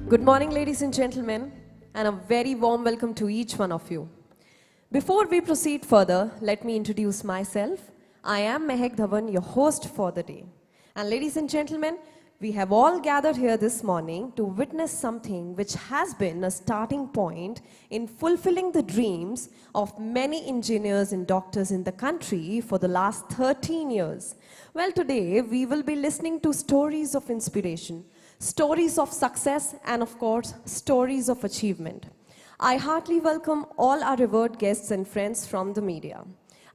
Good morning, ladies and gentlemen, and a very warm welcome to each one of you. Before we proceed further, let me introduce myself. I am Mehek Dhawan, your host for the day. And ladies and gentlemen, we have all gathered here this morning to witness something which has been a starting point in fulfilling the dreams of many engineers and doctors in the country for the last 13 years. Well, today we will be listening to stories of inspiration, stories of success, and of course, stories of achievement. I heartily welcome all our revered guests and friends from the media.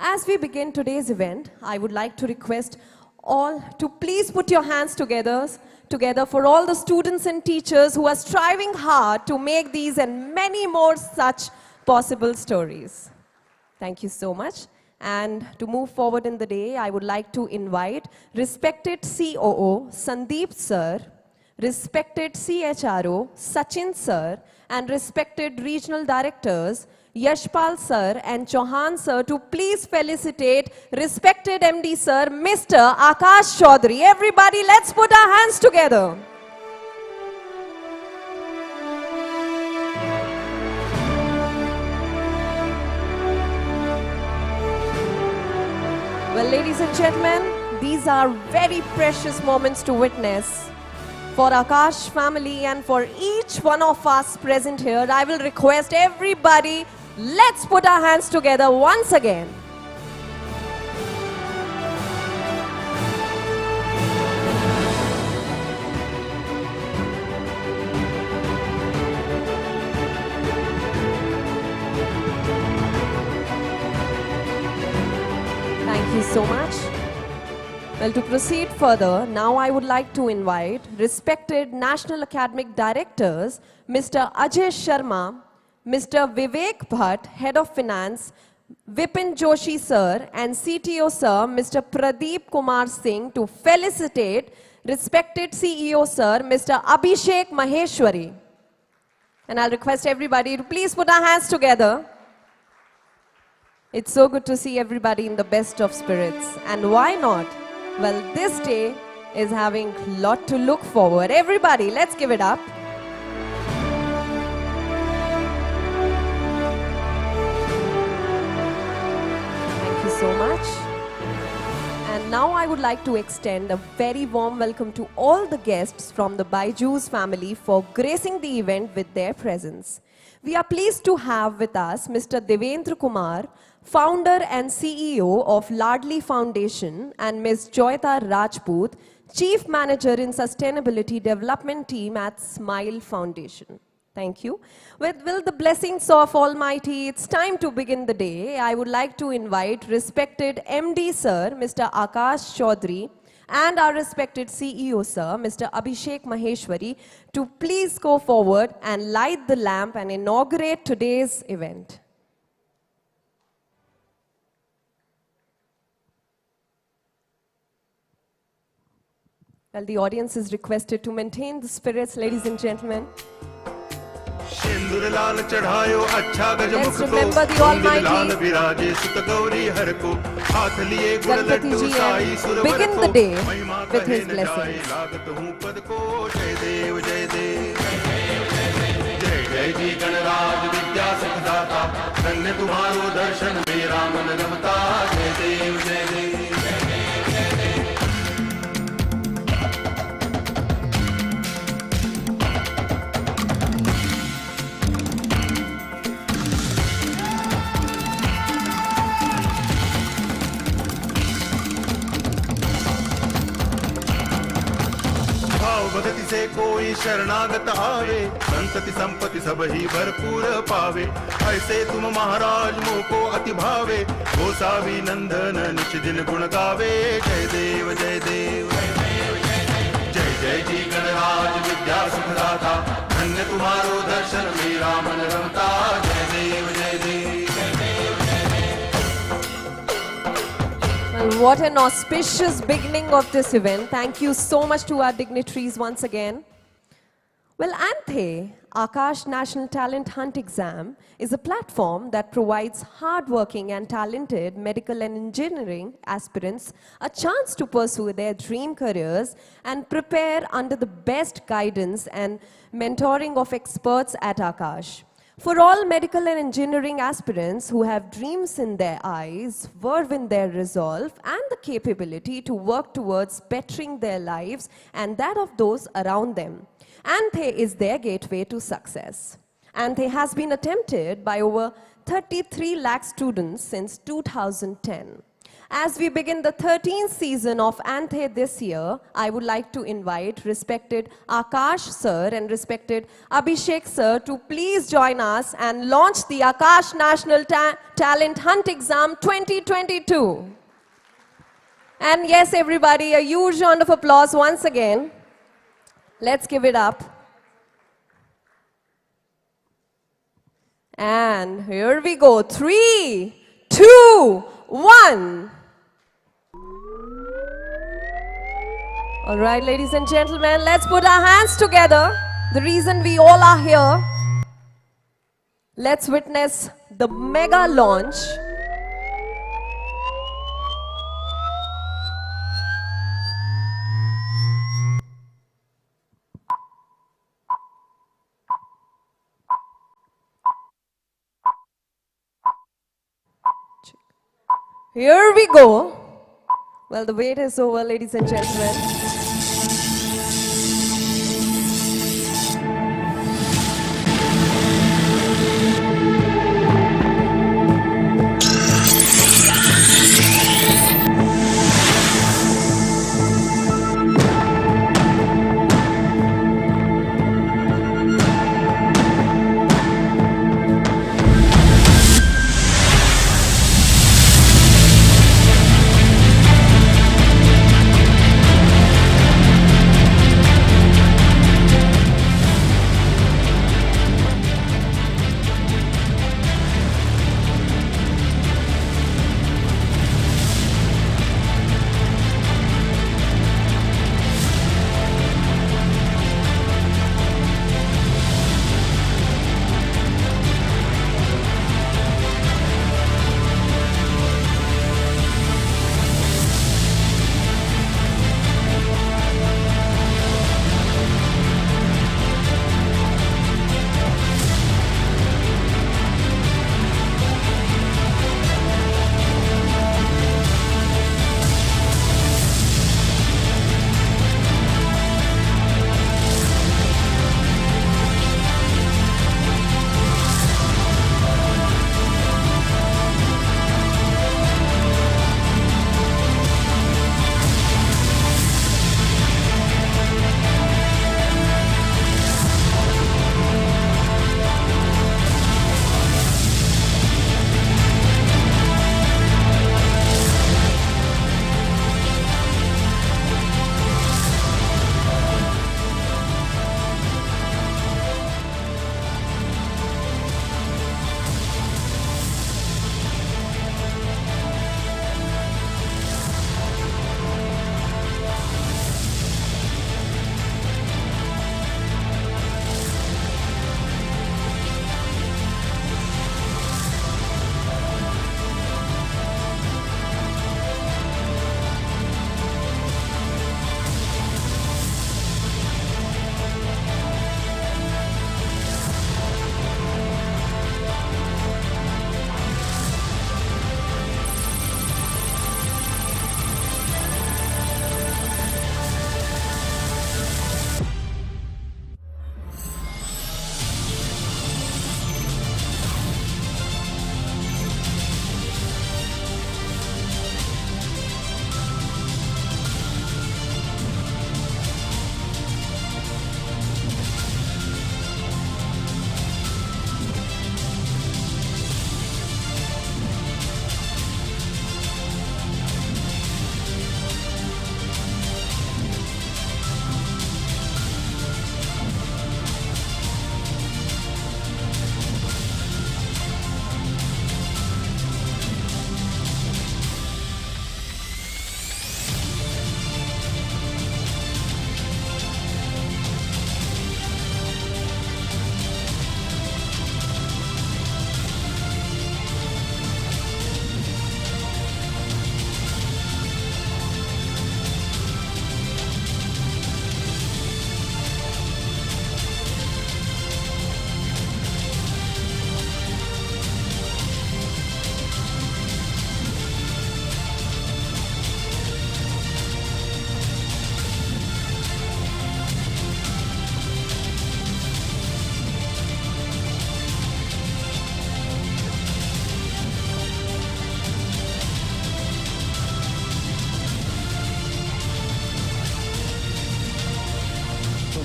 As we begin today's event, I would like to request all to please put your hands together for all the students and teachers who are striving hard to make these and many more such possible stories. Thank you so much. And to move forward in the day, I would like to invite respected COO Sandeep sir, respected CHRO Sachin sir, and respected regional directors Yashpal sir and Chauhan sir to please felicitate respected MD sir, Mr. Aakash Chaudhary. Everybody, let's put our hands together. Well, ladies and gentlemen, these are very precious moments to witness. For Aakash family and for each one of us present here, I will request everybody, let's put our hands together once again. Thank you so much. Well, to proceed further, now I would like to invite respected National Academic Directors, Mr. Ajay Sharma, Mr. Vivek Bhatt, Head of Finance, Vipin Joshi sir, and CTO sir, Mr. Pradeep Kumar Singh to felicitate respected CEO sir, Mr. Abhishek Maheshwari. And I'll request everybody to please put our hands together. It's so good to see everybody in the best of spirits. And why not? Well, this day is having a lot to look forward. Everybody, let's give it up. Thank you so much. And now I would like to extend a very warm welcome to all the guests from the BYJU'S family for gracing the event with their presence. We are pleased to have with us Mr. Devendra Kumar, founder and CEO of Ladli Foundation, and Ms. Joyita Rajput, Chief Manager in Sustainability Development Team at Smile Foundation. Thank you. With the blessings of Almighty, it's time to begin the day. I would like to invite respected MD Sir, Mr. Aakash Chaudhary, and our respected CEO Sir, Mr. Abhishek Maheshwari, to please go forward and light the lamp and inaugurate today's event. Well, the audience is requested to maintain the spirits, ladies and gentlemen. Let's remember the Almighty. Ganpati ji and begin the day with his blessings. भगति से कोई शरणागत आवे, संतति संपत्ति सब ही भरपूर पावे। ऐसे तुम महाराज मोह को अति भावे, गोसावी नंदन निच दिन गुण गावे। जय देव जय देव, जय जय जी गणराज विद्या सुखदाता, धन्य तुम्हारो दर्शन मेरा मन रमता। जय देव जय देव। Well, what an auspicious beginning of this event. Thank you so much to our dignitaries once again. Well, ANTHE, Aakash National Talent Hunt Exam is a platform that provides hardworking and talented medical and engineering aspirants a chance to pursue their dream careers and prepare under the best guidance and mentoring of experts at Aakash. For all medical and engineering aspirants who have dreams in their eyes, verve in their resolve, and the capability to work towards bettering their lives and that of those around them, ANTHE is their gateway to success. ANTHE has been attempted by over 33 lakh students since 2010. As we begin the 13th season of ANTHE this year, I would like to invite respected Aakash sir and respected Abhishek sir to please join us and launch the Aakash National Talent Hunt Exam 2022. And yes, everybody, a huge round of applause once again. Let's give it up. And here we go. 3, 2, 1. All right, ladies and gentlemen, let's put our hands together. The reason we all are here. Let's witness the mega launch. Here we go. Well, the wait is over, ladies and gentlemen.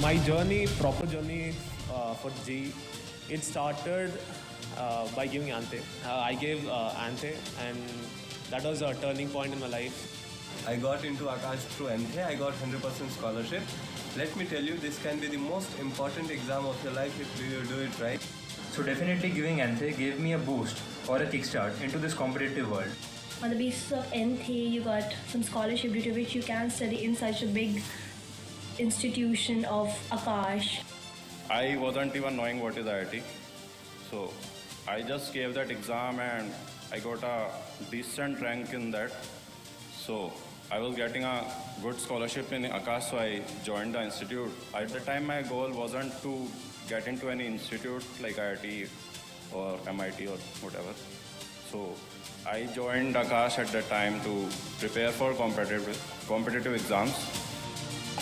My journey, proper journey for G, it started by giving ANTHE. I gave ANTHE, and that was a turning point in my life. I got into Aakash through ANTHE. I got 100% scholarship. Let me tell you, this can be the most important exam of your life if you do it right. So definitely giving ANTHE gave me a boost or a kickstart into this competitive world. On the basis of ANTHE, you got some scholarship due to which you can study in such a big institution of Aakash. I wasn't even knowing what is IIT. So I just gave that exam and I got a decent rank in that. So I was getting a good scholarship in Aakash, so I joined the institute. At the time, my goal wasn't to get into any institute like IIT or MIT or whatever. So I joined Aakash at that time to prepare for competitive exams.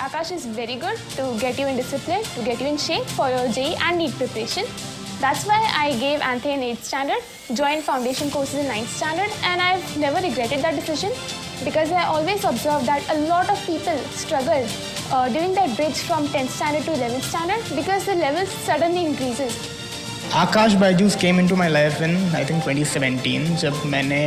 Aakash is very good to get you in discipline, to get you in shape for your JEE and NEET preparation. That's why I gave ANTHE in 8th standard, joined foundation courses in 9th standard, and I've never regretted that decision because I always observed that a lot of people struggle during that bridge from 10th standard to 11th standard because the level suddenly increases. Aakash BYJU'S came into my life in I think 2017 जब मैंने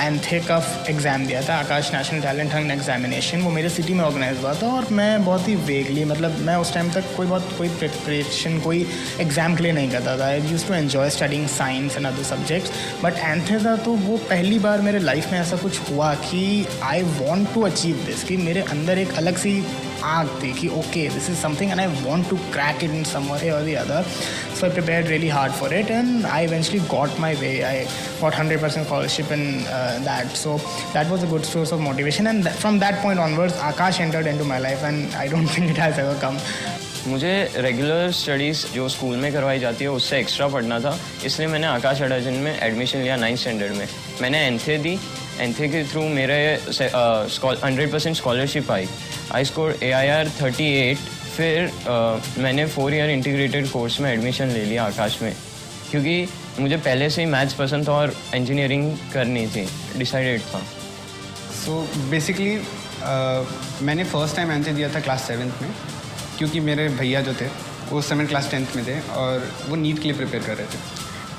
ANTHE का exam दिया था, आकाश national talent Hunt examination. वो मेरे city में organise हुआ था और मैं बहुत ही वेगली, मतलब मैं उस टाइम तक कोई प्रिपरेशन कोई एग्ज़ाम के लिए नहीं करता था. I used to enjoy studying science and other subjects, but ANTHE था तो वो पहली बार मेरे लाइफ में ऐसा कुछ हुआ कि I want to achieve this, कि मेरे अंदर एक अलग सी आग थी कि okay this is something and I want to crack it in some way or the other. So I prepared really hard for it and I eventually got my way. I got 100% scholarship in that. So that was a good source of motivation, and from that point onwards, Aakash entered into my life and I don't think it has ever come. मुझे regular studies जो school में करवाई जाती है उससे extra पढ़ना था, इसलिए मैंने आकाश एडाजन में एडमिशन लिया 9th स्टैंडर्ड में. मैंने ANTHE दी, ANTHE के थ्रू मेरे 100% scholarship I. I score AIR 38. फिर मैंने 4 ईयर इंटीग्रेटेड कोर्स में एडमिशन ले लिया आकाश में, क्योंकि मुझे पहले से ही मैथ्स पसंद था और इंजीनियरिंग करनी थी, डिसाइडेड था. सो बेसिकली मैंने फ़र्स्ट टाइम ANTHE दिया था क्लास 7th में, क्योंकि मेरे भैया जो थे वो उस समय क्लास 10th में थे और वो नीट के लिए प्रिपेयर कर रहे थे.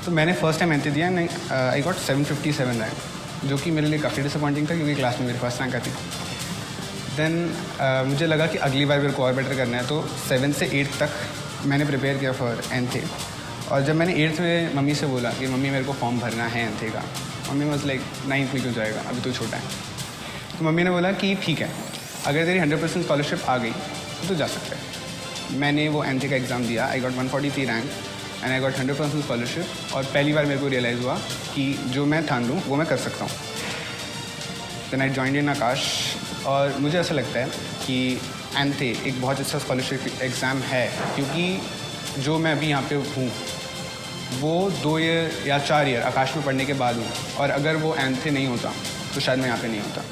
तो मैंने फ़र्स्ट टाइम ANTHE दिया, आई गॉट 757 रैंक, जो कि मेरे लिए काफ़ी डिसअपॉइंटिंग था क्योंकि क्लास में मेरी फर्स्ट रैंक आती. देन मुझे लगा कि अगली बार मेरे को और बेटर करना है, तो 7 से 8 तक मैंने प्रिपेयर किया फॉर ANTHE. और जब मैंने 8th में मम्मी से बोला कि मम्मी मेरे को फॉर्म भरना है ANTHE का, मम्मी वाज लाइक 9th में क्यों जाएगा, अभी तो छोटा है. तो मम्मी ने बोला कि ठीक है, अगर तेरी 100% स्कॉलरशिप आ गई तो जा सकता है. मैंने वो ANTHE का एग्ज़ाम दिया. I got 143 rank and I got 100% scholarship. और पहली बार मेरे को रियलाइज़ हुआ कि जो मैं ठान लूँ वो मैं कर सकता हूँ. देन आई जॉइंड इन आकाश. और मुझे ऐसा लगता है कि ANTHE एक बहुत अच्छा स्कॉलरशिप एग्ज़ाम है, क्योंकि जो मैं अभी यहाँ पे हूँ वो 2 ईयर या 4 ईयर आकाश में पढ़ने के बाद हूँ, और अगर वो ANTHE नहीं होता तो शायद मैं यहाँ पे नहीं होता.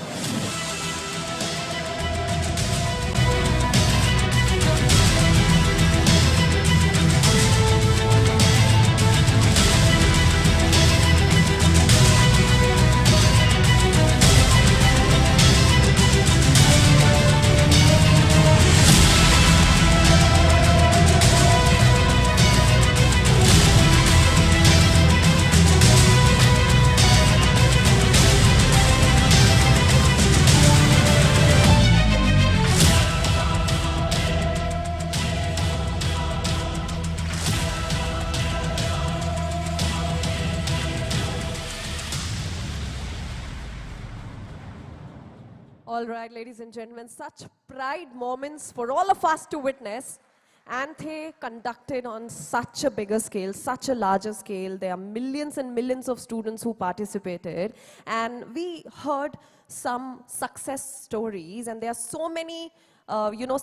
All right, ladies and gentlemen, such pride moments for all of us to witness. ANTHE conducted on such a bigger scale, such a larger scale. There are millions and millions of students who participated. And we heard some success stories, and there are so many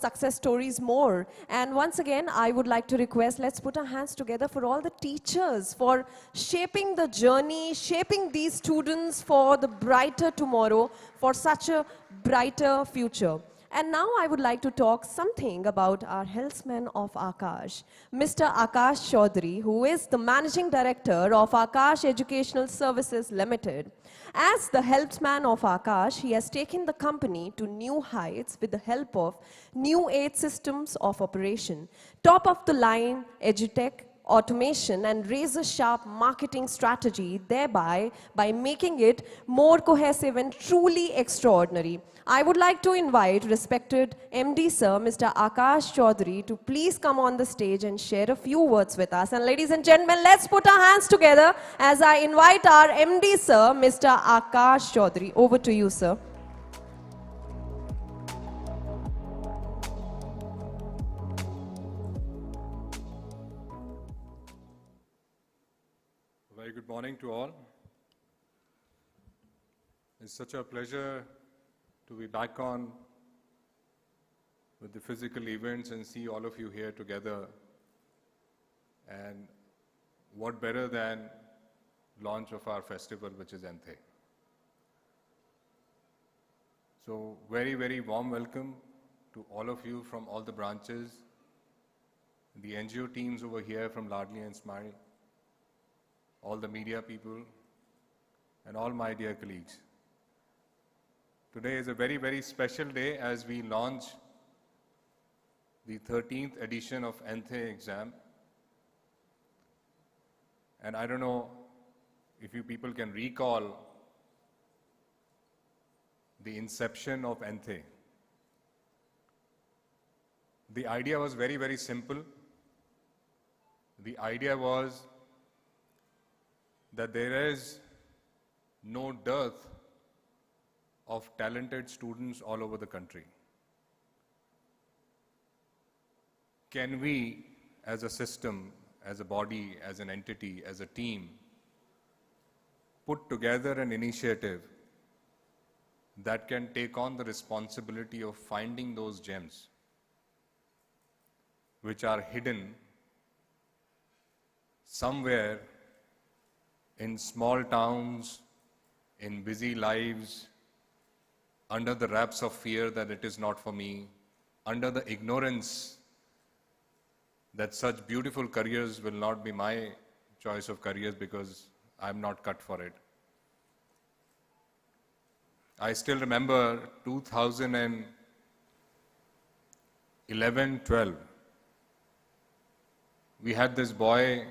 success stories more. And once again, I would like to request, let's put our hands together for all the teachers for shaping the journey, shaping these students for the brighter tomorrow, for such a brighter future. And now I would like to talk something about our helmsman of Aakash, Mr. Aakash Chaudhary, who is the Managing Director of Aakash Educational Services Limited. As the helmsman of Aakash, he has taken the company to new heights with the help of new age systems of operation, top-of-the-line edutech, automation and razor-sharp marketing strategy, thereby by making it more cohesive and truly extraordinary. I would like to invite respected MD Sir, Mr. Aakash Chaudhary, to please come on the stage and share a few words with us. And ladies and gentlemen, let's put our hands together as I invite our MD Sir, Mr. Aakash Chaudhary. Over to you, sir. Very good morning to all. It's such a pleasure to be back on with the physical events and see all of you here together. And what better than launch of our festival, which is ANTHE. So very, very warm welcome to all of you from all the branches, the NGO teams over here from Ladli and Smile, all the media people, and all my dear colleagues. Today is a very, very special day as we launch the 13th edition of ANTHE exam. And I don't know if you people can recall the inception of ANTHE. The idea was very, very simple. The idea was that there is no dearth of talented students all over the country. Can we, as a system, as a body, as an entity, as a team, put together an initiative that can take on the responsibility of finding those gems which are hidden somewhere in small towns, in busy lives, under the wraps of fear that it is not for me, under the ignorance that such beautiful careers will not be my choice of careers because I'm not cut for it. I still remember 2011-12. We had this boy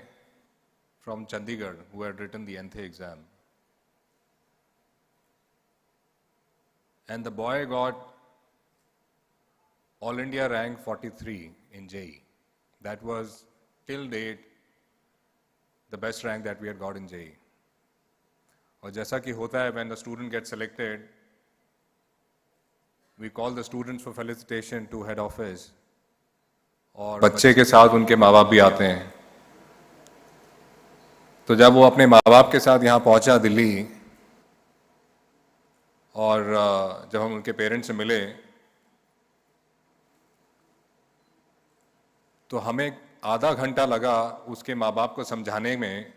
from Chandigarh who had written the ANTHE exam. And the boy got All India rank 43 in JEE. That was, till date, the best rank that we had got in JEE. और जैसा कि होता है, when the student gets selected, we call the students for felicitation to head office. और बच्चे के साथ उनके माँ बाप भी आते हैं. तो जब वो अपने माँ बाप के साथ यहाँ पहुँचा दिल्ली और जब हम उनके पेरेंट्स से मिले तो हमें आधा घंटा लगा उसके माँ बाप को समझाने में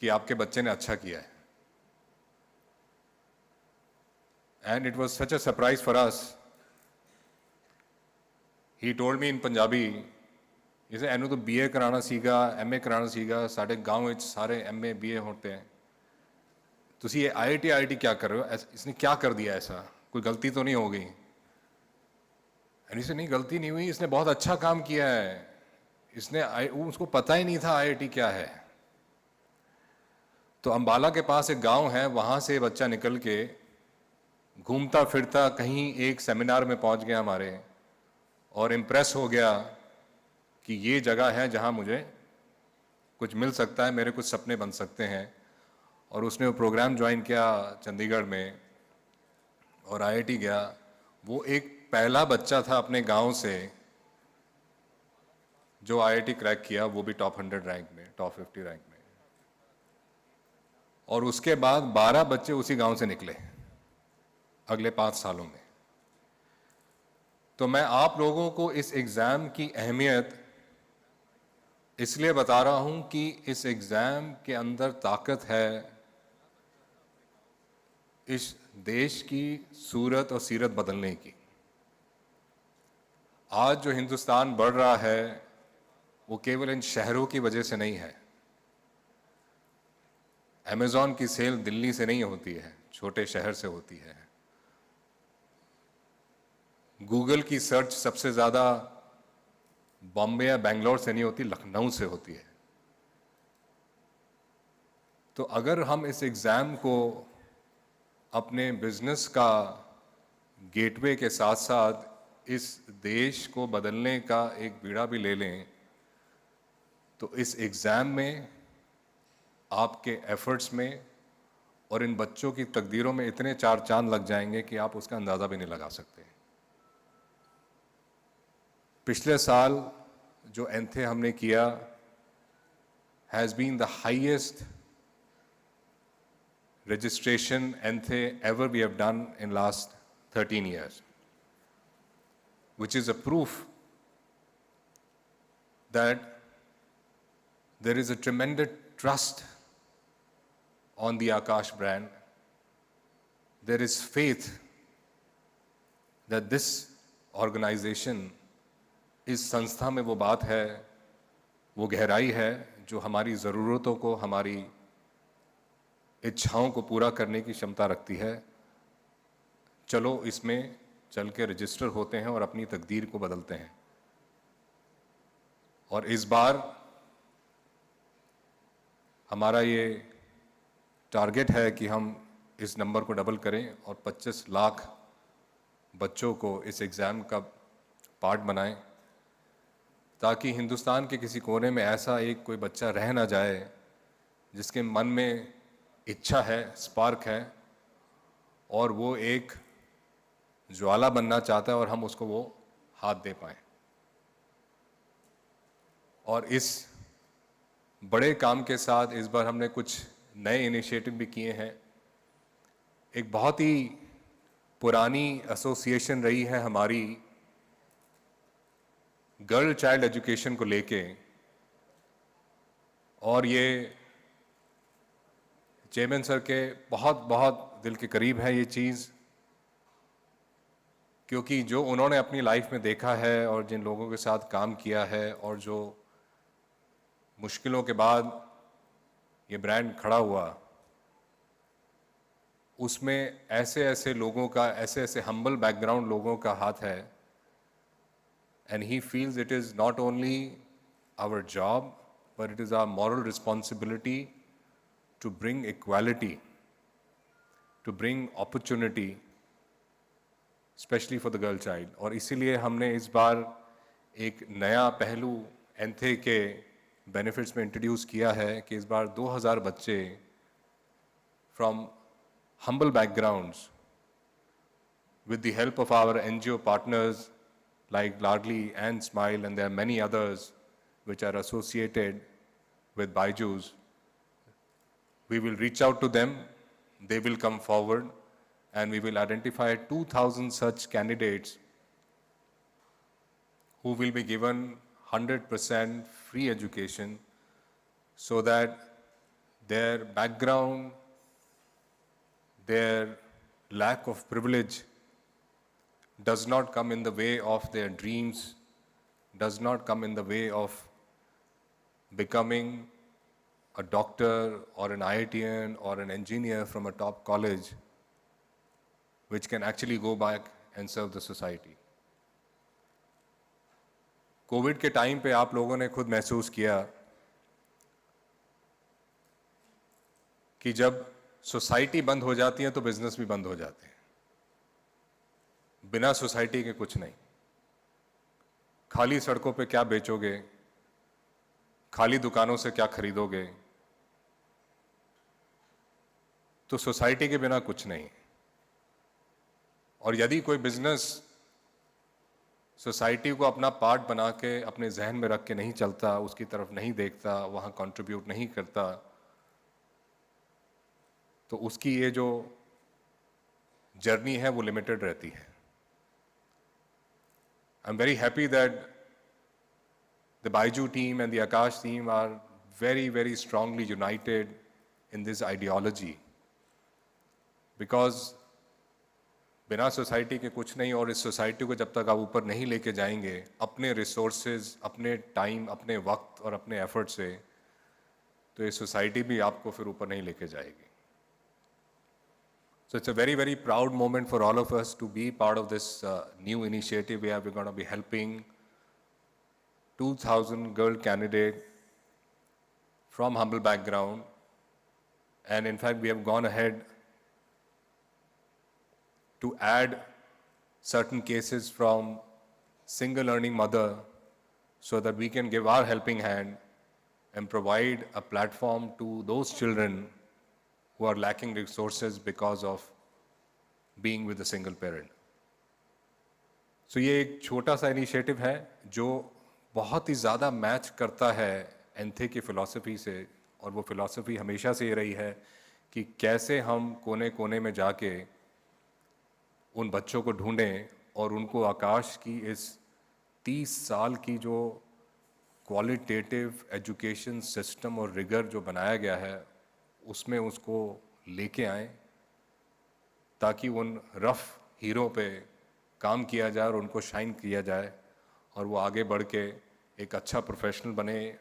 कि आपके बच्चे ने अच्छा किया है. And it was such a surprise for us. He told me in Punjabi, he said, "Inu तो BA कराना सीखा, MA कराना सीखा, साढ़े गांव में सारे MA BA होते हैं. तुसी ये IIT क्या कर रहे हो? इसने क्या कर दिया ऐसा? कोई गलती तो नहीं हो गई?" And he said, "नहीं गलती नहीं हुई, इसने बहुत अच्छा काम किया है. इसने उसको पता ही नहीं था IIT क्या है." तो अंबाला के पास एक गांव है, वहां से बच्चा निकल के घूमता फिरता कहीं एक सेमिनार में पहुंच गया हमारे और इम्प्रेस हो गया कि ये जगह है जहां मुझे कुछ मिल सकता है, मेरे कुछ सपने बन सकते हैं. और उसने वो प्रोग्राम ज्वाइन किया चंडीगढ़ में और IIT गया. वो एक पहला बच्चा था अपने गांव से जो IIT क्रैक किया, वो भी टॉप 100 रैंक में, टॉप 50 रैंक में. और उसके बाद 12 बच्चे उसी गांव से निकले अगले 5 सालों में. तो मैं आप लोगों को इस एग्ज़ाम की अहमियत इसलिए बता रहा हूं कि इस एग्ज़ाम के अंदर ताकत है इस देश की सूरत और सीरत बदलने की. आज जो हिंदुस्तान बढ़ रहा है वो केवल इन शहरों की वजह से नहीं है। अमेज़ॉन की सेल दिल्ली से नहीं होती है, छोटे शहर से होती है। गूगल की सर्च सबसे ज़्यादा बॉम्बे या बेंगलोर से नहीं होती, लखनऊ से होती है। तो अगर हम इस एग्ज़ाम को अपने बिजनेस का गेटवे के साथ साथ इस देश को बदलने का एक बीड़ा भी ले लें, तो इस एग्ज़ाम में, आपके एफर्ट्स में और इन बच्चों की तकदीरों में इतने चार चांद लग जाएंगे कि आप उसका अंदाज़ा भी नहीं लगा सकते। पिछले साल जो एंथे हमने किया has been the highest registration ANTHE ever we have done in last 13 years, which is a proof that there is a tremendous trust on the Aakash brand. There is faith that this organization, इस संस्था में वो बात है, वो गहराई है जो हमारी ज़रूरतों को, हमारी इच्छाओं को पूरा करने की क्षमता रखती है। चलो इसमें चल के रजिस्टर होते हैं और अपनी तकदीर को बदलते हैं। और इस बार हमारा ये टारगेट है कि हम इस नंबर को डबल करें और 25 लाख बच्चों को इस एग्ज़ाम का पार्ट बनाएं, ताकि हिंदुस्तान के किसी कोने में ऐसा एक कोई बच्चा रह ना जाए जिसके मन में इच्छा है, स्पार्क है और वो एक ज्वाला बनना चाहता है और हम उसको वो हाथ दे पाएं। और इस बड़े काम के साथ इस बार हमने कुछ नए इनिशिएटिव भी किए हैं। एक बहुत ही पुरानी एसोसिएशन रही है हमारी गर्ल चाइल्ड एजुकेशन को लेके, और ये चेयरमैन सर के बहुत बहुत दिल के करीब है ये चीज़, क्योंकि जो उन्होंने अपनी लाइफ में देखा है और जिन लोगों के साथ काम किया है और जो मुश्किलों के बाद ये ब्रांड खड़ा हुआ, उसमें ऐसे ऐसे लोगों का, ऐसे ऐसे हम्बल बैकग्राउंड लोगों का हाथ है। And he feels it is not only our job but it is our moral responsibility to bring equality, to bring opportunity, especially for the girl child. और इसीलिए हमने इस बार एक नया पहलू एंथे के बेनिफिट्स में इंट्रोड्यूस किया है कि इस बार 2000 बच्चे from humble backgrounds, with the help of our NGO partners like Ladli and Smile, and there are many others which are associated with BYJU'S, we will reach out to them, they will come forward, and we will identify 2,000 such candidates who will be given 100% free education, so that their background, their lack of privilege does not come in the way of their dreams, does not come in the way of becoming a doctor or an IITian or an engineer from a top college, which can actually go back and serve the society. Covid के time पे आप लोगों ने खुद महसूस किया कि जब सोसाइटी बंद हो जाती है तो बिजनेस भी बंद हो जाते हैं। बिना सोसाइटी के कुछ नहीं। खाली सड़कों पे क्या बेचोगे, खाली दुकानों से क्या खरीदोगे, तो सोसाइटी के बिना कुछ नहीं। और यदि कोई बिजनेस सोसाइटी को अपना पार्ट बना के अपने जहन में रख के नहीं चलता, उसकी तरफ नहीं देखता, वहाँ कंट्रीब्यूट नहीं करता, तो उसकी ये जो जर्नी है वो लिमिटेड रहती है। I am very happy that the BYJU team and the Aakash team are very, very strongly united in this ideology, because बिना सोसाइटी के कुछ नहीं, और इस सोसाइटी को जब तक आप ऊपर नहीं लेके जाएंगे अपने रिसोर्सेज, अपने टाइम, अपने वक्त और अपने एफर्ट से, तो ये सोसाइटी भी आपको फिर ऊपर नहीं लेके जाएगी. So it's a very, very proud moment for all of us to be part of this new initiative where we're going to be helping 2,000 girl candidates from humble background. And in fact, we have gone ahead to add certain cases from single earning mother so that we can give our helping hand and provide a platform to those children who are lacking resources because of being with a single parent. So ये एक छोटा सा initiative है जो बहुत ही ज़्यादा match करता है एंथे की फ़िलॉसफी से, और वो फ़िलॉसफी हमेशा से ये रही है कि कैसे हम कोने कोने में जाके उन बच्चों को ढूंढें और उनको आकाश की इस 30 साल की जो क्वालिटेटिव एजुकेशन सिस्टम और रिगर जो बनाया गया है उसमें उसको लेके आएं, ताकि उन रफ हीरो पे काम किया जाए और उनको शाइन किया जाए और वो आगे बढ़ के एक अच्छा प्रोफेशनल बने.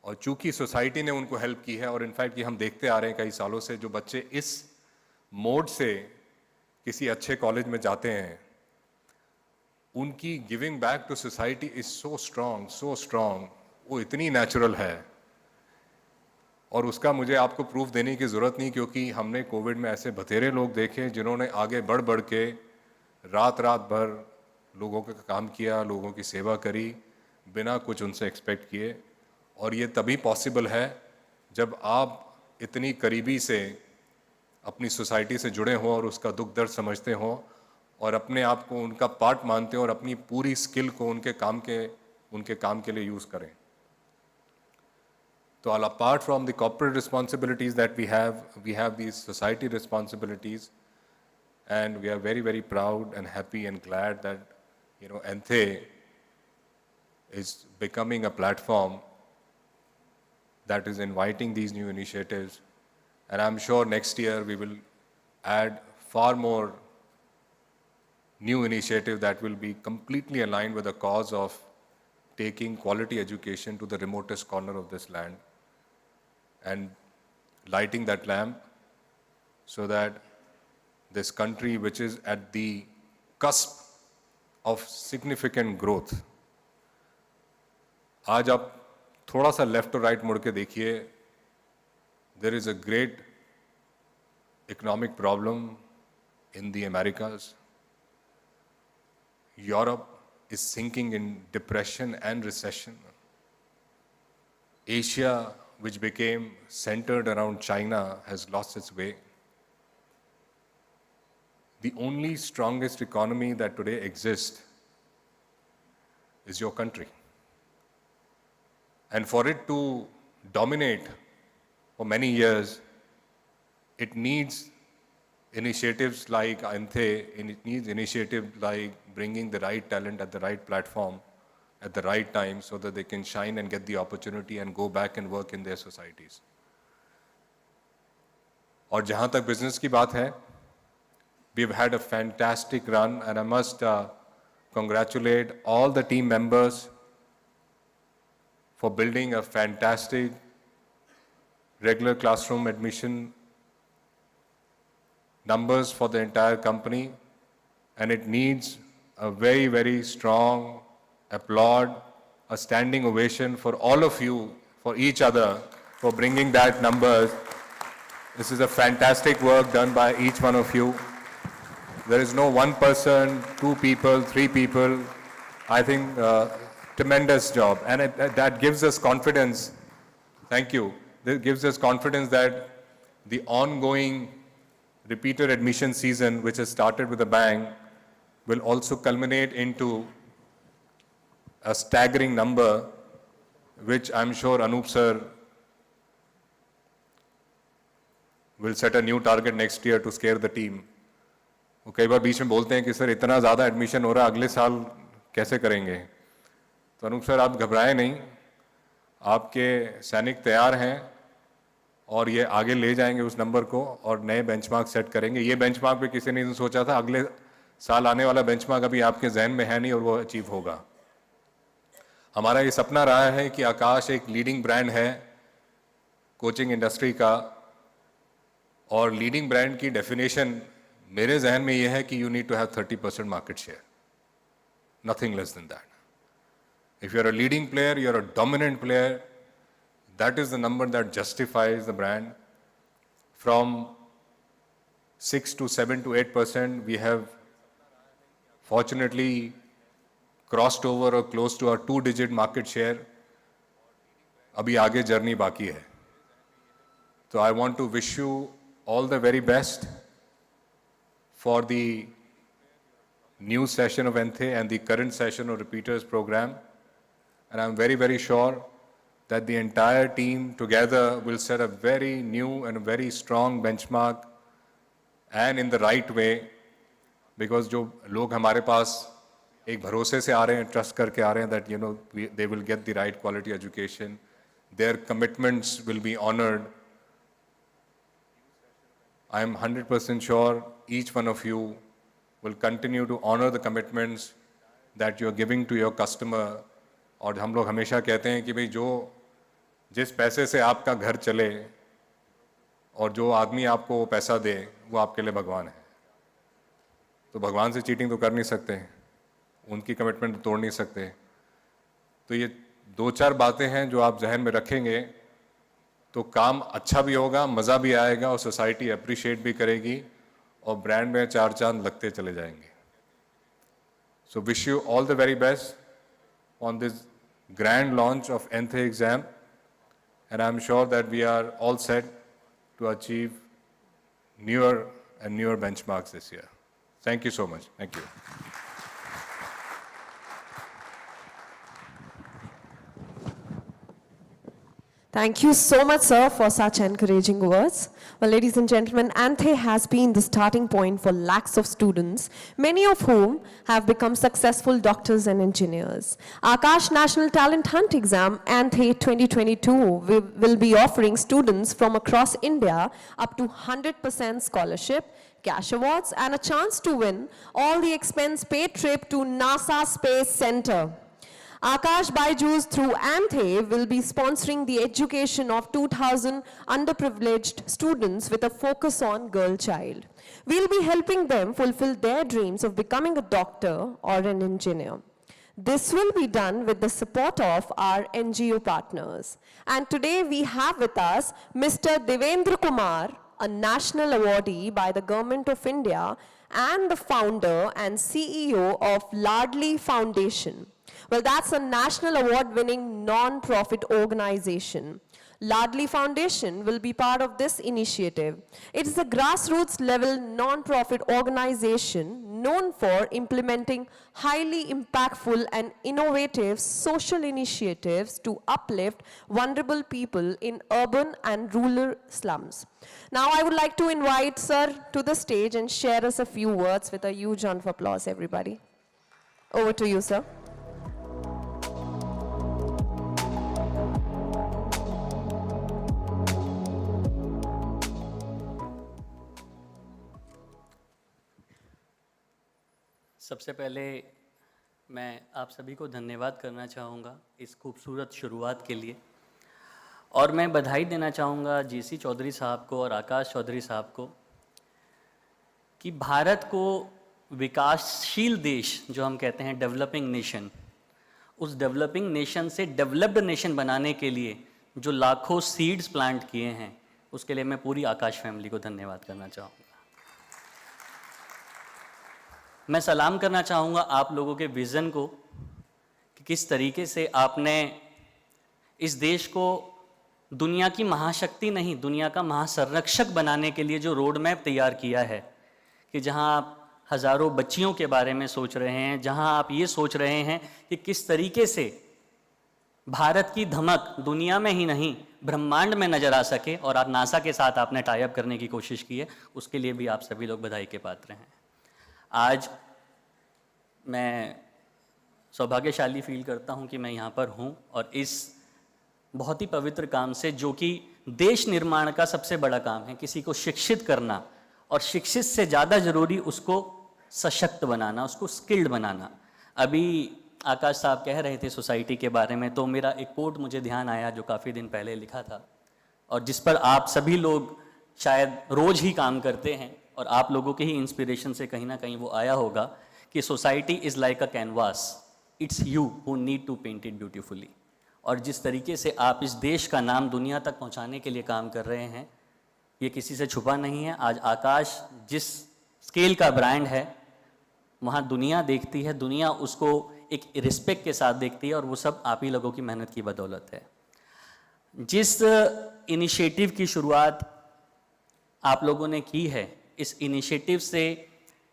और चूंकि सोसाइटी ने उनको हेल्प की है, और इनफैक्ट ये हम देखते आ रहे हैं कई सालों से, जो बच्चे इस मोड से किसी अच्छे कॉलेज में जाते हैं उनकी giving back to society is so strong, वो इतनी नेचुरल है. और उसका मुझे आपको प्रूफ देने की ज़रूरत नहीं, क्योंकि हमने कोविड में ऐसे बतेरे लोग देखे जिन्होंने आगे बढ़ बढ़ के रात भर लोगों का काम किया, लोगों की सेवा करी बिना कुछ उनसे एक्सपेक्ट किए. और ये तभी पॉसिबल है जब आप इतनी करीबी से अपनी सोसाइटी से जुड़े हों और उसका दुख दर्द समझते हों और अपने आप को उनका पार्ट मानते हो और अपनी पूरी स्किल को उनके काम के लिए यूज़ करें. So apart from the corporate responsibilities that we have these society responsibilities, and we are very, very proud and happy and glad that, ANTHE is becoming a platform that is inviting these new initiatives. And I'm sure next year we will add far more new initiatives that will be completely aligned with the cause of taking quality education to the remotest corner of this land and lighting that lamp so that this country, which is at the cusp of significant growth, आज आप थोड़ा सा left और right मुड़ के देखिए, there is a great economic problem in the Americas. Europe is sinking in depression and recession. Asia, which became centered around China, has lost its way. The only strongest economy that today exists is your country. And for it to dominate for many years, it needs initiatives like ANTHE, and it needs initiatives like bringing the right talent at the right platform at the right time so that they can shine and get the opportunity and go back and work in their societies. और जहाँ तक business की बात है, we've had a fantastic run, and I must congratulate all the team members for building a fantastic regular classroom admission numbers for the entire company, and it needs a very, very strong applaud, a standing ovation for all of you, for each other, for bringing that numbers. This is a fantastic work done by each one of you. There is no one person, two people, three people. I think tremendous job, and that gives us confidence. Thank you. That gives us confidence that the ongoing repeated admission season, which has started with a bang, will also culminate into a staggering number, which I'm sure Anup sir will set a new target next year to scare the team. वो कई बार बीच में बोलते हैं कि sir इतना ज़्यादा admission हो रहा है, अगले साल कैसे करेंगे? तो अनूप सर आप घबराएं नहीं, आपके सैनिक तैयार हैं और ये आगे ले जाएंगे उस नंबर को और नए बेंचमार्क सेट करेंगे. ये बेंचमार्क भी किसी ने नहीं सोचा था. अगले साल आने वाला बेंचमार्क अभी आपके जहन में है नहीं और वो अचीव होगा। हमारा ये सपना रहा है कि आकाश एक लीडिंग ब्रांड है कोचिंग इंडस्ट्री का, और लीडिंग ब्रांड की डेफिनेशन मेरे जहन में ये है कि you need to have 30% market share, nothing less than that. If you're a leading player, you're a dominant player, that is the number that justifies the brand. From 6 to 7 to 8%, we have fortunately crossed over or close to our 2-digit market share. Abhi aage journey baki hai. So I want to wish you all the very best for the new session of ANTHE and the current session of Repeaters program. And I'm very, very sure that the entire team together will set a very new and a very strong benchmark, and in the right way, because जो लोग हमारे पास एक भरोसे से आ रहे हैं, trust करके आ रहे हैं, that you know they will get the right quality education, their commitments will be honored. I am 100% sure each one of you will continue to honor the commitments that you are giving to your customer. और हम लोग हमेशा कहते हैं कि भाई जो जिस पैसे से आपका घर चले और जो आदमी आपको वो पैसा दे वो आपके लिए भगवान है। तो भगवान से चीटिंग तो कर नहीं सकते, उनकी कमिटमेंट तो तोड़ नहीं सकते। तो ये 2-4 बातें हैं जो आप जहन में रखेंगे तो काम अच्छा भी होगा, मज़ा भी आएगा और सोसाइटी अप्रिशिएट भी करेगी और ब्रांड में 4 चांद लगते चले जाएंगे। So wish you all the very best on this grand launch of ANTHE exam, and I'm sure that we are all set to achieve newer and newer benchmarks this year. Thank you so much. Thank you. Thank you so much, sir, for such encouraging words. Well, ladies and gentlemen, ANTHE has been the starting point for lakhs of students, many of whom have become successful doctors and engineers. Aakash National Talent Hunt Exam, ANTHE 2022, will be offering students from across India up to 100% scholarship, cash awards, and a chance to win all the expense-paid trip to NASA Space Center. Aakash BYJU'S through ANTHE will be sponsoring the education of 2,000 underprivileged students with a focus on girl child. We'll be helping them fulfill their dreams of becoming a doctor or an engineer. This will be done with the support of our NGO partners. And today we have with us Mr. Devendra Kumar, a national awardee by the Government of India and the founder and CEO of Ladli Foundation. Well, that's a national award-winning non-profit organization. Ladli Foundation will be part of this initiative. It is a grassroots-level non-profit organization known for implementing highly impactful and innovative social initiatives to uplift vulnerable people in urban and rural slums. Now, I would like to invite Sir to the stage and share us a few words with a huge round of applause, everybody. Over to you, sir. सबसे पहले मैं आप सभी को धन्यवाद करना चाहूँगा इस खूबसूरत शुरुआत के लिए, और मैं बधाई देना चाहूँगा जीसी चौधरी साहब को और आकाश चौधरी साहब को कि भारत को विकासशील देश जो हम कहते हैं डेवलपिंग नेशन, उस डेवलपिंग नेशन से डेवलप्ड नेशन बनाने के लिए जो लाखों सीड्स प्लांट किए हैं, उसके लिए मैं पूरी आकाश फैमिली को धन्यवाद करना चाहूँगा। मैं सलाम करना चाहूँगा आप लोगों के विज़न को कि किस तरीके से आपने इस देश को दुनिया की महाशक्ति नहीं, दुनिया का महासंरक्षक बनाने के लिए जो रोड मैप तैयार किया है, कि जहाँ आप हज़ारों बच्चियों के बारे में सोच रहे हैं, जहाँ आप ये सोच रहे हैं कि किस तरीके से भारत की धमक दुनिया में ही नहीं ब्रह्मांड में नज़र आ सके, और आप नासा के साथ आपने टाई अप करने की कोशिश की है, उसके लिए भी आप सभी लोग बधाई के पात्र हैं। आज मैं सौभाग्यशाली फील करता हूं कि मैं यहाँ पर हूँ और इस बहुत ही पवित्र काम से, जो कि देश निर्माण का सबसे बड़ा काम है, किसी को शिक्षित करना, और शिक्षित से ज़्यादा ज़रूरी उसको सशक्त बनाना, उसको स्किल्ड बनाना। अभी आकाश साहब कह रहे थे सोसाइटी के बारे में, तो मेरा एक कोट मुझे ध्यान आया जो काफ़ी दिन पहले लिखा था और जिस पर आप सभी लोग शायद रोज ही काम करते हैं और आप लोगों के ही इंस्पिरेशन से कहीं ना कहीं वो आया होगा कि society is like a canvas, it's you who need to paint it beautifully. और जिस तरीके से आप इस देश का नाम दुनिया तक पहुंचाने के लिए काम कर रहे हैं, ये किसी से छुपा नहीं है। आज आकाश जिस स्केल का ब्रांड है, वहाँ दुनिया देखती है, दुनिया उसको एक रिस्पेक्ट के साथ देखती है और वो सब आप ही लोगों की मेहनत की बदौलत है। जिस इनिशिएटिव की शुरुआत आप लोगों ने की है, इस इनिशिएटिव से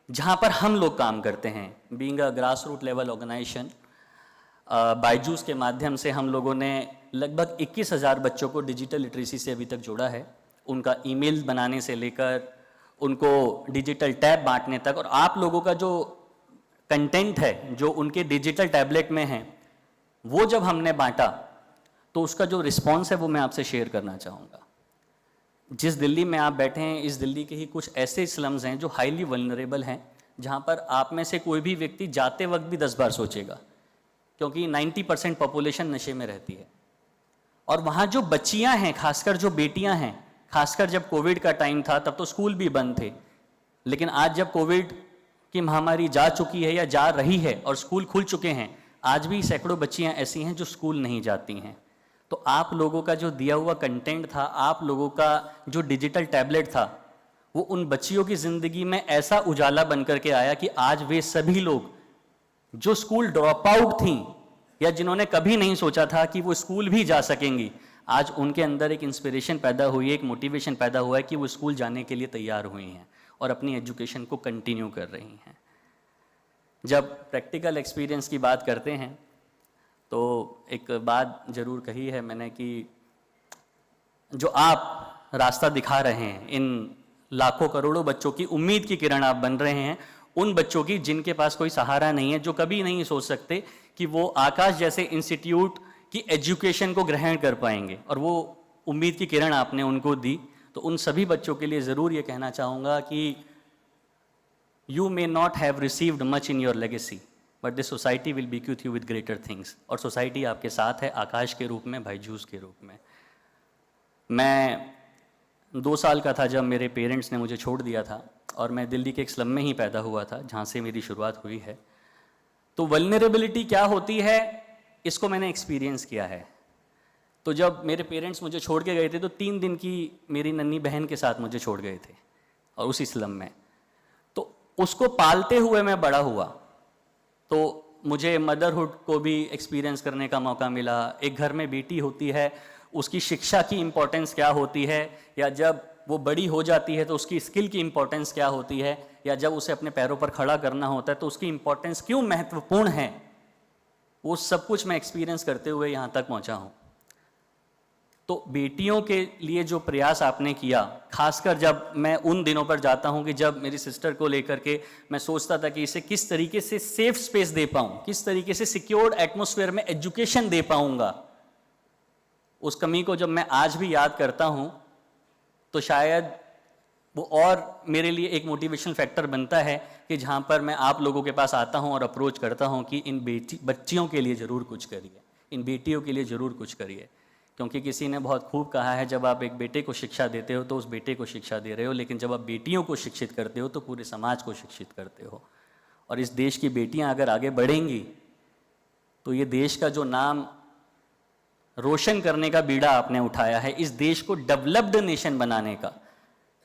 जहाँ पर हम लोग काम करते हैं, being a grass root level organisation, Byju's के माध्यम से हम लोगों ने लगभग 21,000 बच्चों को डिजिटल लिटरेसी से अभी तक जोड़ा है। उनका ईमेल बनाने से लेकर उनको डिजिटल टैब बांटने तक, और आप लोगों का जो कंटेंट है जो उनके डिजिटल टैबलेट में है, वो जब हमने बांटा तो उसका जो रिस्पॉन्स है वो मैं आपसे शेयर करना चाहूँगा। जिस दिल्ली में आप बैठे हैं, इस दिल्ली के ही कुछ ऐसे स्लम्स हैं जो हाईली वल्नरेबल हैं, जहाँ पर आप में से कोई भी व्यक्ति जाते वक्त भी 10 बार सोचेगा, क्योंकि 90% पॉपुलेशन नशे में रहती है। और वहाँ जो बच्चियाँ हैं, खासकर जो बेटियाँ हैं, खासकर जब कोविड का टाइम था तब तो स्कूल भी बंद थे, लेकिन आज जब कोविड की महामारी जा चुकी है या जा रही है और स्कूल खुल चुके हैं, आज भी सैकड़ों बच्चियाँ ऐसी हैं जो स्कूल नहीं जाती हैं। तो आप लोगों का जो दिया हुआ कंटेंट था, आप लोगों का जो डिजिटल टैबलेट था, वो उन बच्चियों की ज़िंदगी में ऐसा उजाला बन करके आया कि आज वे सभी लोग जो स्कूल ड्रॉप आउट थी या जिन्होंने कभी नहीं सोचा था कि वो स्कूल भी जा सकेंगी, आज उनके अंदर एक इंस्पिरेशन पैदा हुई है, एक मोटिवेशन पैदा हुआ है कि वो स्कूल जाने के लिए तैयार हुई हैं और अपनी एजुकेशन को कंटिन्यू कर रही हैं। जब प्रैक्टिकल एक्सपीरियंस की बात करते हैं तो एक बात ज़रूर कही है मैंने कि जो आप रास्ता दिखा रहे हैं, इन लाखों करोड़ों बच्चों की उम्मीद की किरण आप बन रहे हैं, उन बच्चों की जिनके पास कोई सहारा नहीं है, जो कभी नहीं सोच सकते कि वो आकाश जैसे इंस्टीट्यूट की एजुकेशन को ग्रहण कर पाएंगे, और वो उम्मीद की किरण आपने उनको दी। तो उन सभी बच्चों के लिए ज़रूर ये कहना चाहूँगा कि you may not have received much in your legacy, but this society will bequeath you with greater things। और सोसाइटी आपके साथ है, आकाश के रूप में, बायजूस के रूप में। मैं 2 साल का था जब मेरे पेरेंट्स ने मुझे छोड़ दिया था और मैं दिल्ली के एक स्लम में ही पैदा हुआ था, जहाँ से मेरी शुरुआत हुई है। तो वल्नरेबिलिटी क्या होती है, इसको मैंने एक्सपीरियंस किया है। तो जब मेरे पेरेंट्स मुझे छोड़ के गए थे तो 3 दिन की मेरी नन्ही बहन के साथ मुझे छोड़ गए थे और उसी स्लम में। तो उसको पालते हुए मैं बड़ा हुआ, तो मुझे मदरहुड को भी एक्सपीरियंस करने का मौका मिला। एक घर में बेटी होती है, उसकी शिक्षा की इम्पोर्टेंस क्या होती है, या जब वो बड़ी हो जाती है तो उसकी स्किल की इम्पोर्टेंस क्या होती है, या जब उसे अपने पैरों पर खड़ा करना होता है तो उसकी इम्पोर्टेंस क्यों महत्वपूर्ण है, वो सब कुछ मैं एक्सपीरियंस करते हुए यहाँ तक पहुँचा हूँ। तो बेटियों के लिए जो प्रयास आपने किया, खासकर जब मैं उन दिनों पर जाता हूं कि जब मेरी सिस्टर को लेकर के मैं सोचता था कि इसे किस तरीके से सेफ स्पेस दे पाऊं, किस तरीके से सिक्योर्ड एटमॉस्फेयर में एजुकेशन दे पाऊंगा, उस कमी को जब मैं आज भी याद करता हूं तो शायद वो और मेरे लिए एक मोटिवेशन फैक्टर बनता है कि जहां पर मैं आप लोगों के पास आता हूं और अप्रोच करता हूं कि इन बच्चियों के लिए ज़रूर कुछ करिए, इन बेटियों के लिए ज़रूर कुछ करिए। क्योंकि किसी ने बहुत खूब कहा है, जब आप एक बेटे को शिक्षा देते हो तो उस बेटे को शिक्षा दे रहे हो, लेकिन जब आप बेटियों को शिक्षित करते हो तो पूरे समाज को शिक्षित करते हो। और इस देश की बेटियां अगर आगे बढ़ेंगी तो ये देश का जो नाम रोशन करने का बीड़ा आपने उठाया है, इस देश को डेवलप्ड नेशन बनाने का।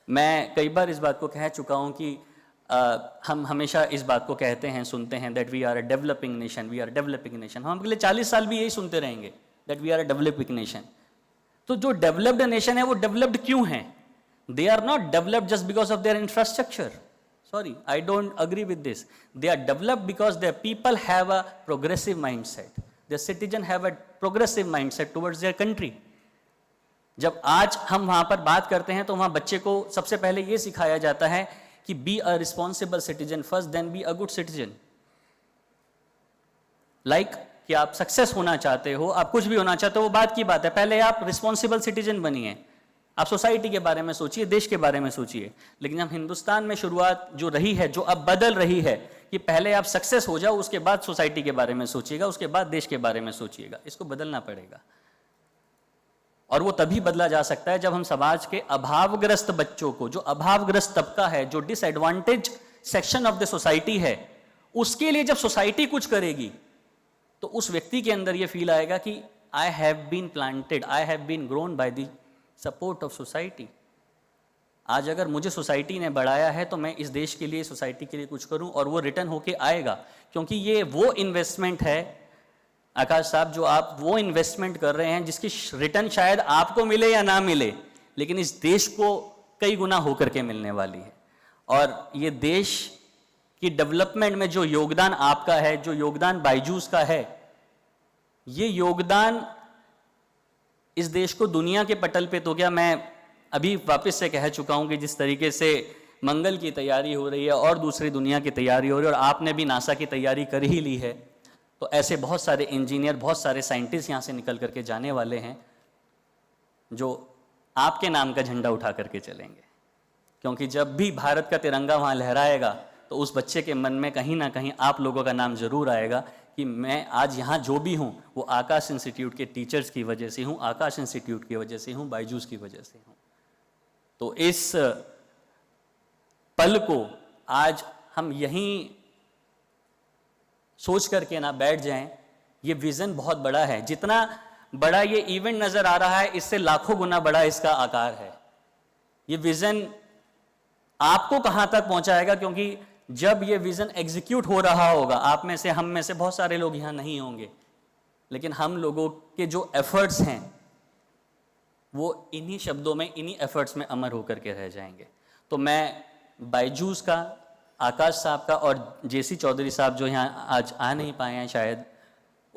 मैं कई बार इस बात को कह चुका हूँ कि हम हमेशा इस बात को कहते हैं, सुनते हैं that we are a developing nation, we are developing nation. हम अगले 40 साल भी यही सुनते रहेंगे that we are a developing nation। तो जो developed nation है वो developed क्यों हैं? They are not developed just because of their infrastructure. Sorry, I don't agree with this. They are developed because their people have a progressive mindset. Their citizens have a progressive mindset towards their country। जब आज हम वहाँ पर बात करते हैं तो वहाँ बच्चे को सबसे पहले ये सिखाया जाता है कि be a responsible citizen first, then be a good citizen। Like कि आप सक्सेस होना चाहते हो, आप कुछ भी होना चाहते हो, वो बात की बात है, पहले आप रिस्पॉन्सिबल सिटीजन बनिए। आप सोसाइटी के बारे में सोचिए, देश के बारे में सोचिए। लेकिन हम हिंदुस्तान में शुरुआत जो रही है, जो अब बदल रही है, कि पहले आप सक्सेस हो जाओ, उसके बाद सोसाइटी के बारे में सोचिएगा, उसके बाद देश के बारे में सोचिएगा। इसको बदलना पड़ेगा, और वो तभी बदला जा सकता है जब हम समाज के अभावग्रस्त बच्चों को, जो अभावग्रस्त तबका है, जो disadvantage section of the society है, उसके लिए जब सोसाइटी कुछ करेगी तो उस व्यक्ति के अंदर ये फील आएगा कि I have been planted, I have been grown by the support of society. आज अगर मुझे सोसाइटी ने बढ़ाया है तो मैं इस देश के लिए, सोसाइटी के लिए कुछ करूं, और वो रिटर्न होके आएगा। क्योंकि ये वो इन्वेस्टमेंट है आकाश साहब, जो आप वो इन्वेस्टमेंट कर रहे हैं जिसकी रिटर्न शायद आपको मिले या ना मिले, लेकिन इस देश को कई गुना होकर के मिलने वाली है। और ये देश की डेवलपमेंट में जो योगदान आपका है, जो योगदान बायजूस का है, ये योगदान इस देश को दुनिया के पटल पे, तो क्या मैं अभी वापस से कह चुका हूं कि जिस तरीके से मंगल की तैयारी हो रही है और दूसरी दुनिया की तैयारी हो रही है, और आपने भी नासा की तैयारी कर ही ली है, तो ऐसे बहुत सारे इंजीनियर, बहुत सारे साइंटिस्ट यहाँ से निकल करके जाने वाले हैं जो आपके नाम का झंडा उठा करके चलेंगे। क्योंकि जब भी भारत का तिरंगा वहाँ लहराएगा तो उस बच्चे के मन में कहीं ना कहीं आप लोगों का नाम जरूर आएगा कि मैं आज यहाँ जो भी हूँ वो आकाश इंस्टीट्यूट के टीचर्स की वजह से हूँ, आकाश इंस्टीट्यूट की वजह से हूँ, बायजूस की वजह से हूँ। तो इस पल को आज हम यहीं सोच करके ना बैठ जाएं। ये विजन बहुत बड़ा है, जितना बड़ा ये इवेंट नजर आ रहा है इससे लाखों गुना बड़ा इसका आकार है। ये विजन आपको कहां तक पहुंचाएगा, क्योंकि जब ये विजन एग्जीक्यूट हो रहा होगा, आप में से, हम में से बहुत सारे लोग यहां नहीं होंगे, लेकिन हम लोगों के जो एफर्ट्स हैं वो इन्हीं शब्दों में, इन्हीं एफर्ट्स में अमर होकर के रह जाएंगे। तो मैं बायजूस का, आकाश साहब का और जेसी चौधरी साहब जो यहाँ आज आ नहीं पाए हैं शायद,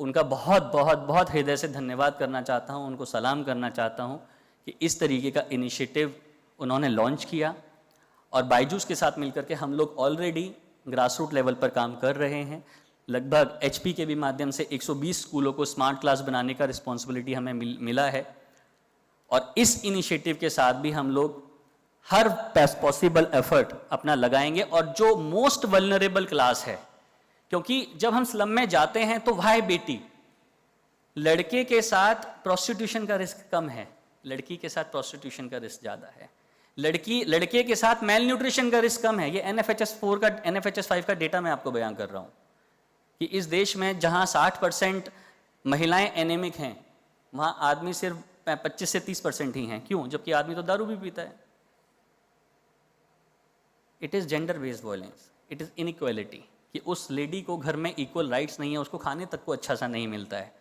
उनका बहुत बहुत बहुत हृदय से धन्यवाद करना चाहता हूँ, उनको सलाम करना चाहता हूँ कि इस तरीके का इनिशिएटिव उन्होंने लॉन्च किया। और बायजूस के साथ मिलकर के हम लोग ऑलरेडी ग्रास रूट लेवल पर काम कर रहे हैं। लगभग एचपी के भी माध्यम से 120 स्कूलों को स्मार्ट क्लास बनाने का रिस्पॉन्सिबिलिटी हमें मिला है। और इस इनिशिएटिव के साथ भी हम लोग हर पॉसिबल एफर्ट अपना लगाएंगे। और जो मोस्ट वल्नरेबल क्लास है, क्योंकि जब हम स्लम में जाते हैं तो भाई बेटी, लड़के के साथ प्रोस्टिट्यूशन का रिस्क कम है, लड़की के साथ प्रोस्टिट्यूशन का रिस्क ज़्यादा है। लड़के के साथ मेल न्यूट्रिशन का रिस्क कम है। ये NFHS 4 का, NFHS 5 का डेटा मैं आपको बयान कर रहा हूँ कि इस देश में जहाँ 60% महिलाएं एनेमिक हैं, वहाँ आदमी सिर्फ 25 से 30% ही हैं। क्यों? जबकि आदमी तो दारू भी पीता है। It is gender based violence, it is inequality, कि उस लेडी को घर में इक्वल राइट्स नहीं है, उसको खाने तक को अच्छा सा नहीं मिलता है।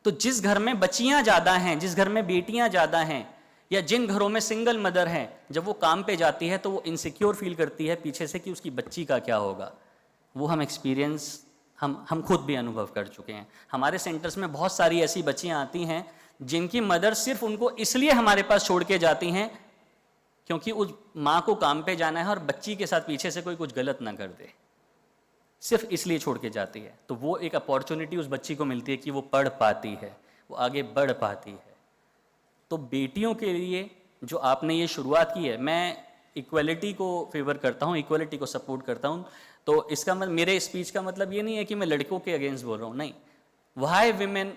तो जिस घर में बच्चियां ज़्यादा हैं, जिस घर में बेटियां ज़्यादा हैं, या जिन घरों में सिंगल मदर हैं, जब वो काम पे जाती है तो वो इनसिक्योर फील करती है पीछे से कि उसकी बच्ची का क्या होगा। वो हम एक्सपीरियंस हम खुद भी अनुभव कर चुके हैं। हमारे सेंटर्स में बहुत सारी ऐसी बच्चियां आती हैं जिनकी मदर सिर्फ उनको इसलिए हमारे पास छोड़ के जाती हैं क्योंकि उस माँ को काम पे जाना है और बच्ची के साथ पीछे से कोई कुछ गलत ना कर दे, सिर्फ इसलिए छोड़ के जाती है। तो वो एक अपॉर्चुनिटी उस बच्ची को मिलती है कि वो पढ़ पाती है, वो आगे बढ़ पाती है। तो बेटियों के लिए जो आपने ये शुरुआत की है, मैं इक्वलिटी को फेवर करता हूँ, इक्वलिटी को सपोर्ट करता हूँ। तो इसका मतलब, मेरे स्पीच का मतलब ये नहीं है कि मैं लड़कों के अगेंस्ट बोल रहा हूँ, नहीं। Why women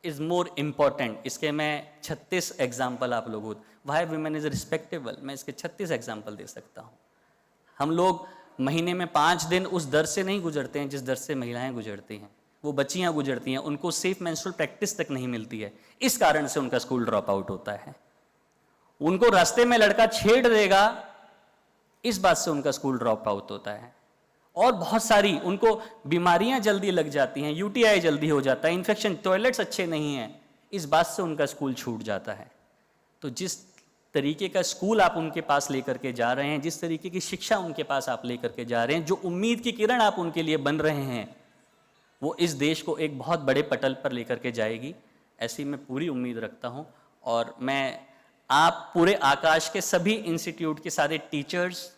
is more important, इसके मैं 36 एग्जाम्पल आप लोगों, व्हाई विमेन इज़ रिस्पेक्टेबल, मैं इसके 36 एग्जाम्पल दे सकता हूँ। हम लोग महीने में 5 दिन उस दर से नहीं गुजरते हैं जिस दर से महिलाएं गुजरती हैं, वो बच्चियां गुजरती हैं, उनको सेफ मेंस्ट्रुअल प्रैक्टिस तक नहीं मिलती है। इस कारण से उनका स्कूल ड्रॉप आउट होता है। उनको रास्ते में लड़का छेड़ देगा, इस बात से उनका स्कूल ड्रॉप आउट होता है। और बहुत सारी उनको बीमारियां जल्दी लग जाती हैं, UTI जल्दी हो जाता है, इन्फेक्शन, टॉयलेट्स अच्छे नहीं हैं, इस बात से उनका स्कूल छूट जाता है। तो जिस तरीके का स्कूल आप उनके पास लेकर के जा रहे हैं, जिस तरीके की शिक्षा उनके पास आप लेकर के जा रहे हैं, जो उम्मीद की किरण आप उनके लिए बन रहे हैं, वो इस देश को एक बहुत बड़े पटल पर लेकर के जाएगी, ऐसी मैं पूरी उम्मीद रखता हूँ। और मैं आप पूरे आकाश के सभी इंस्टीट्यूट के सारे टीचर्स,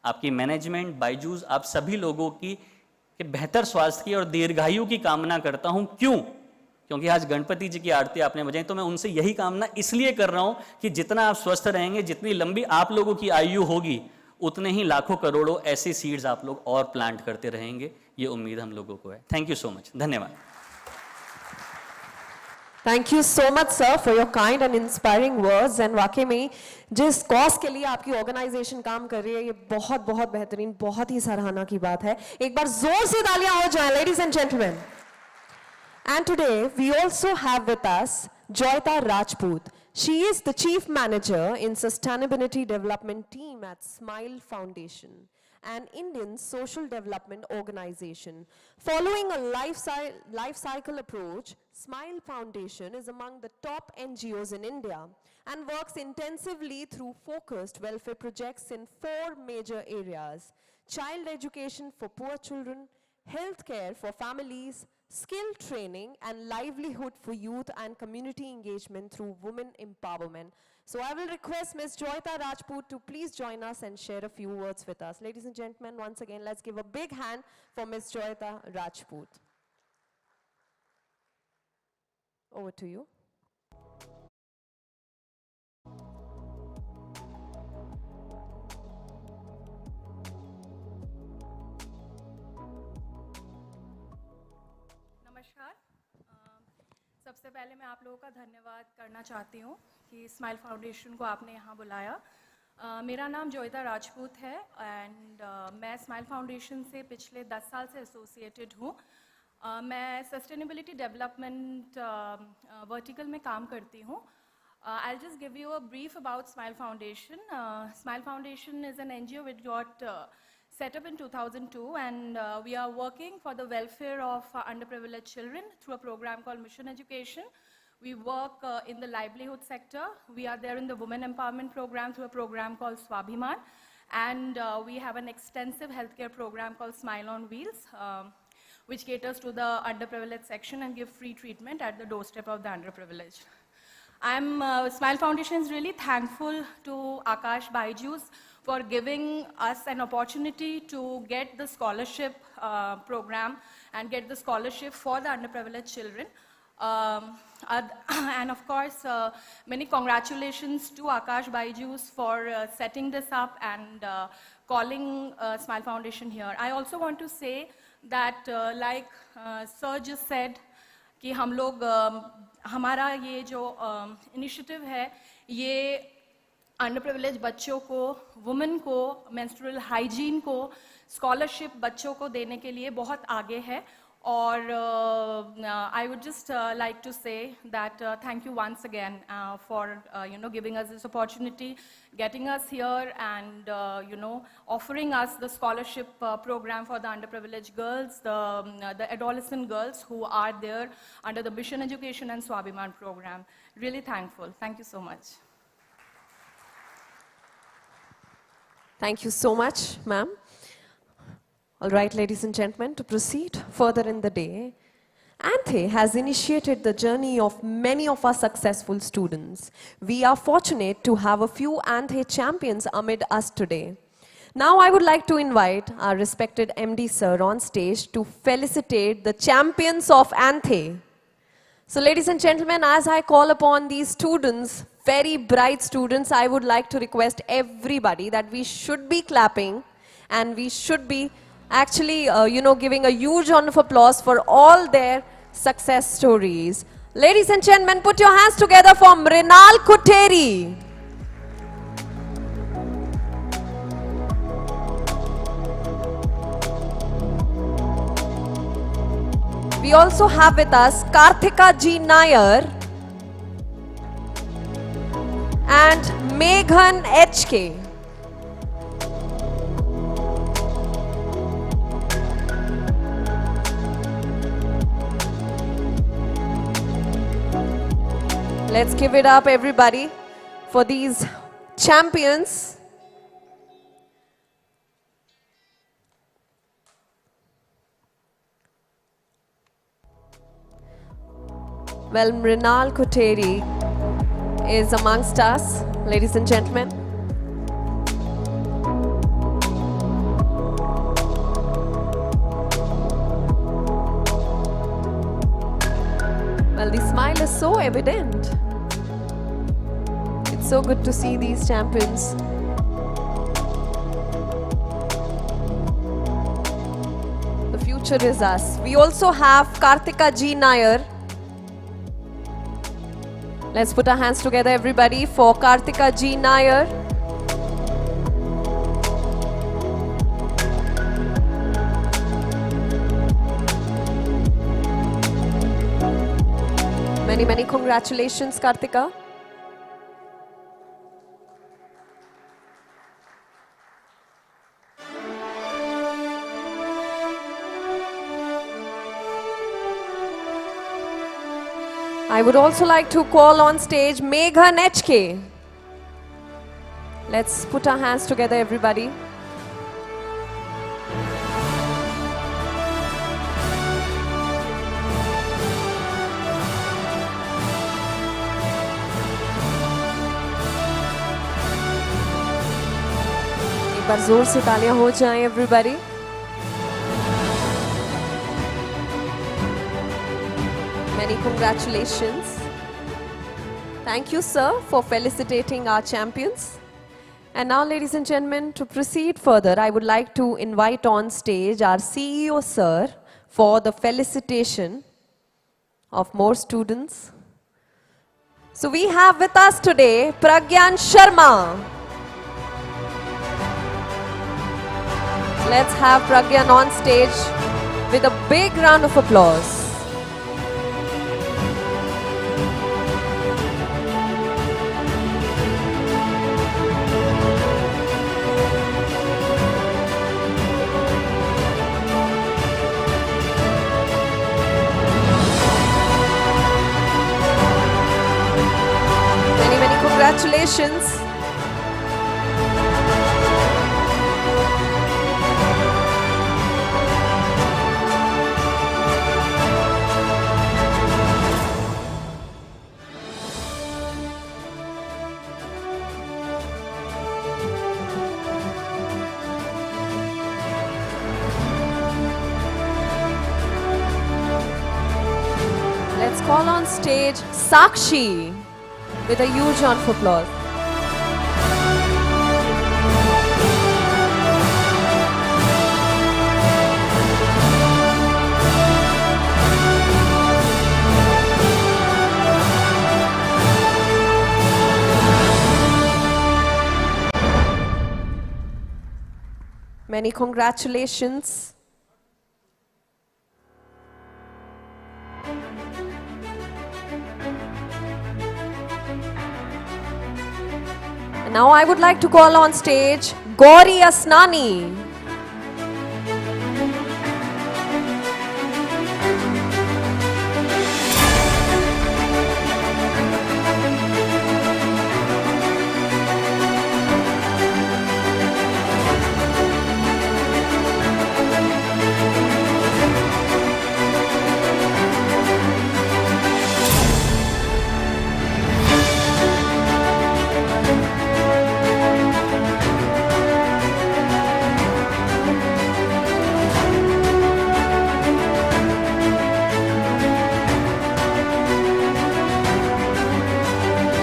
आपकी मैनेजमेंट, बायजूस, आप सभी लोगों की बेहतर स्वास्थ्य की और दीर्घायु की कामना करता हूँ। क्यों? क्योंकि आज गणपति जी की आरती आपने बजाई, तो मैं उनसे यही कामना इसलिए कर रहा हूं कि जितना आप स्वस्थ रहेंगे, जितनी लंबी आप लोगों की आयु होगी, उतने ही लाखों करोड़ों ऐसे सीड्स आप लोग और प्लांट करते रहेंगे, ये उम्मीद हम लोगों को है। थैंक यू सो मच, धन्यवाद। Thank you so much sir for your kind and inspiring words. And वाकई में जिस कॉज के लिए आपकी ऑर्गेनाइजेशन काम कर रही है, ये बहुत बहुत बेहतरीन, बहुत ही सराहना की बात है। एक बार जोर से तालियां हो जाएं ladies and gentleman. And today we also have with us Joyita Rajput. She is the Chief Manager in Sustainability Development Team at Smile Foundation, an Indian social development organization. Following a life cycle approach, Smile Foundation is among the top NGOs in India and works intensively through focused welfare projects in 4 major areas: child education for poor children, healthcare for families, skill training, and livelihood for youth and community engagement through women empowerment. So I will request Ms. Joyita Rajput to please join us and share a few words with us. Ladies and gentlemen, once again, let's give a big hand for Ms. Joyita Rajput. Over to you. नमस्कार। सबसे पहले मैं आप लोगों का धन्यवाद करना चाहती हूँ कि स्माइल फाउंडेशन को आपने यहाँ बुलाया। मेरा नाम जोयिता राजपूत है एंड मैं स्माइल फाउंडेशन से पिछले 10 साल से एसोसिएटेड हूँ। मैं सस्टेनेबिलिटी डेवलपमेंट वर्टिकल में काम करती हूँ। I'll just give you a brief about Smile Foundation. Smile Foundation is an NGO which got set up in 2002, and we are working for the welfare of underprivileged children through a program called Mission Education. We work in the livelihood sector. We are there in the women empowerment program through a program called Swabhiman, and we have an extensive healthcare program called Smile on Wheels, which caters to the underprivileged section and give free treatment at the doorstep of the underprivileged. Smile Foundation is really thankful to Aakash BYJU'S for giving us an opportunity to get the scholarship program and get the scholarship for the underprivileged children. And of course, many congratulations to Aakash BYJU'S for setting this up and calling Smile Foundation here. I also want to say that like Sir just said, कि हम लोग हमारा ये जो initiative है ये under privilege बच्चों को, वुमेन को, मेंस्ट्रुअल हाइजीन को, स्कॉलरशिप बच्चों को देने के लिए बहुत आगे है। और I would just like to say that thank you once again for giving us this opportunity, getting us here, and offering us the scholarship program for the underprivileged girls, the adolescent girls who are there under the Mission Education and Swabhiman program. Really thankful. Thank you so much. Thank you so much, ma'am. All right, ladies and gentlemen, to proceed further in the day, ANTHE has initiated the journey of many of our successful students. We are fortunate to have a few ANTHE champions amid us today. Now I would like to invite our respected MD sir on stage to felicitate the champions of ANTHE. So ladies and gentlemen, as I call upon these students, very bright students, I would like to request everybody that we should be clapping and we should be actually, giving a huge round of applause for all their success stories. Ladies and gentlemen, put your hands together for Mrinal Kuteri. We also have with us Karthika G. Nair and Meghan H.K. Let's give it up, everybody, for these champions. Well, Mrinal Kuteri is amongst us, ladies and gentlemen. Well, Well, the smile is so evident. It's so good to see these champions. The future is us. We also have Kartika G. Nair. Let's put our hands together, everybody, for Kartika G. Nair. Many, many congratulations, Kartika. I would also like to call on stage Megha Nechke. Let's put our hands together, everybody. एक बार जोर से तालियां हो जाएं, everybody. Many congratulations. Thank you, sir, for felicitating our champions. And now, ladies and gentlemen, to proceed further, I would like to invite on stage our CEO, sir, for the felicitation of more students. So we have with us today Pragyan Sharma. Let's have Pragyan on stage with a big round of applause. Many, many congratulations. Let's call on stage Sakshi with a huge round of applause. Many congratulations. And now I would like to call on stage Gauri Asani.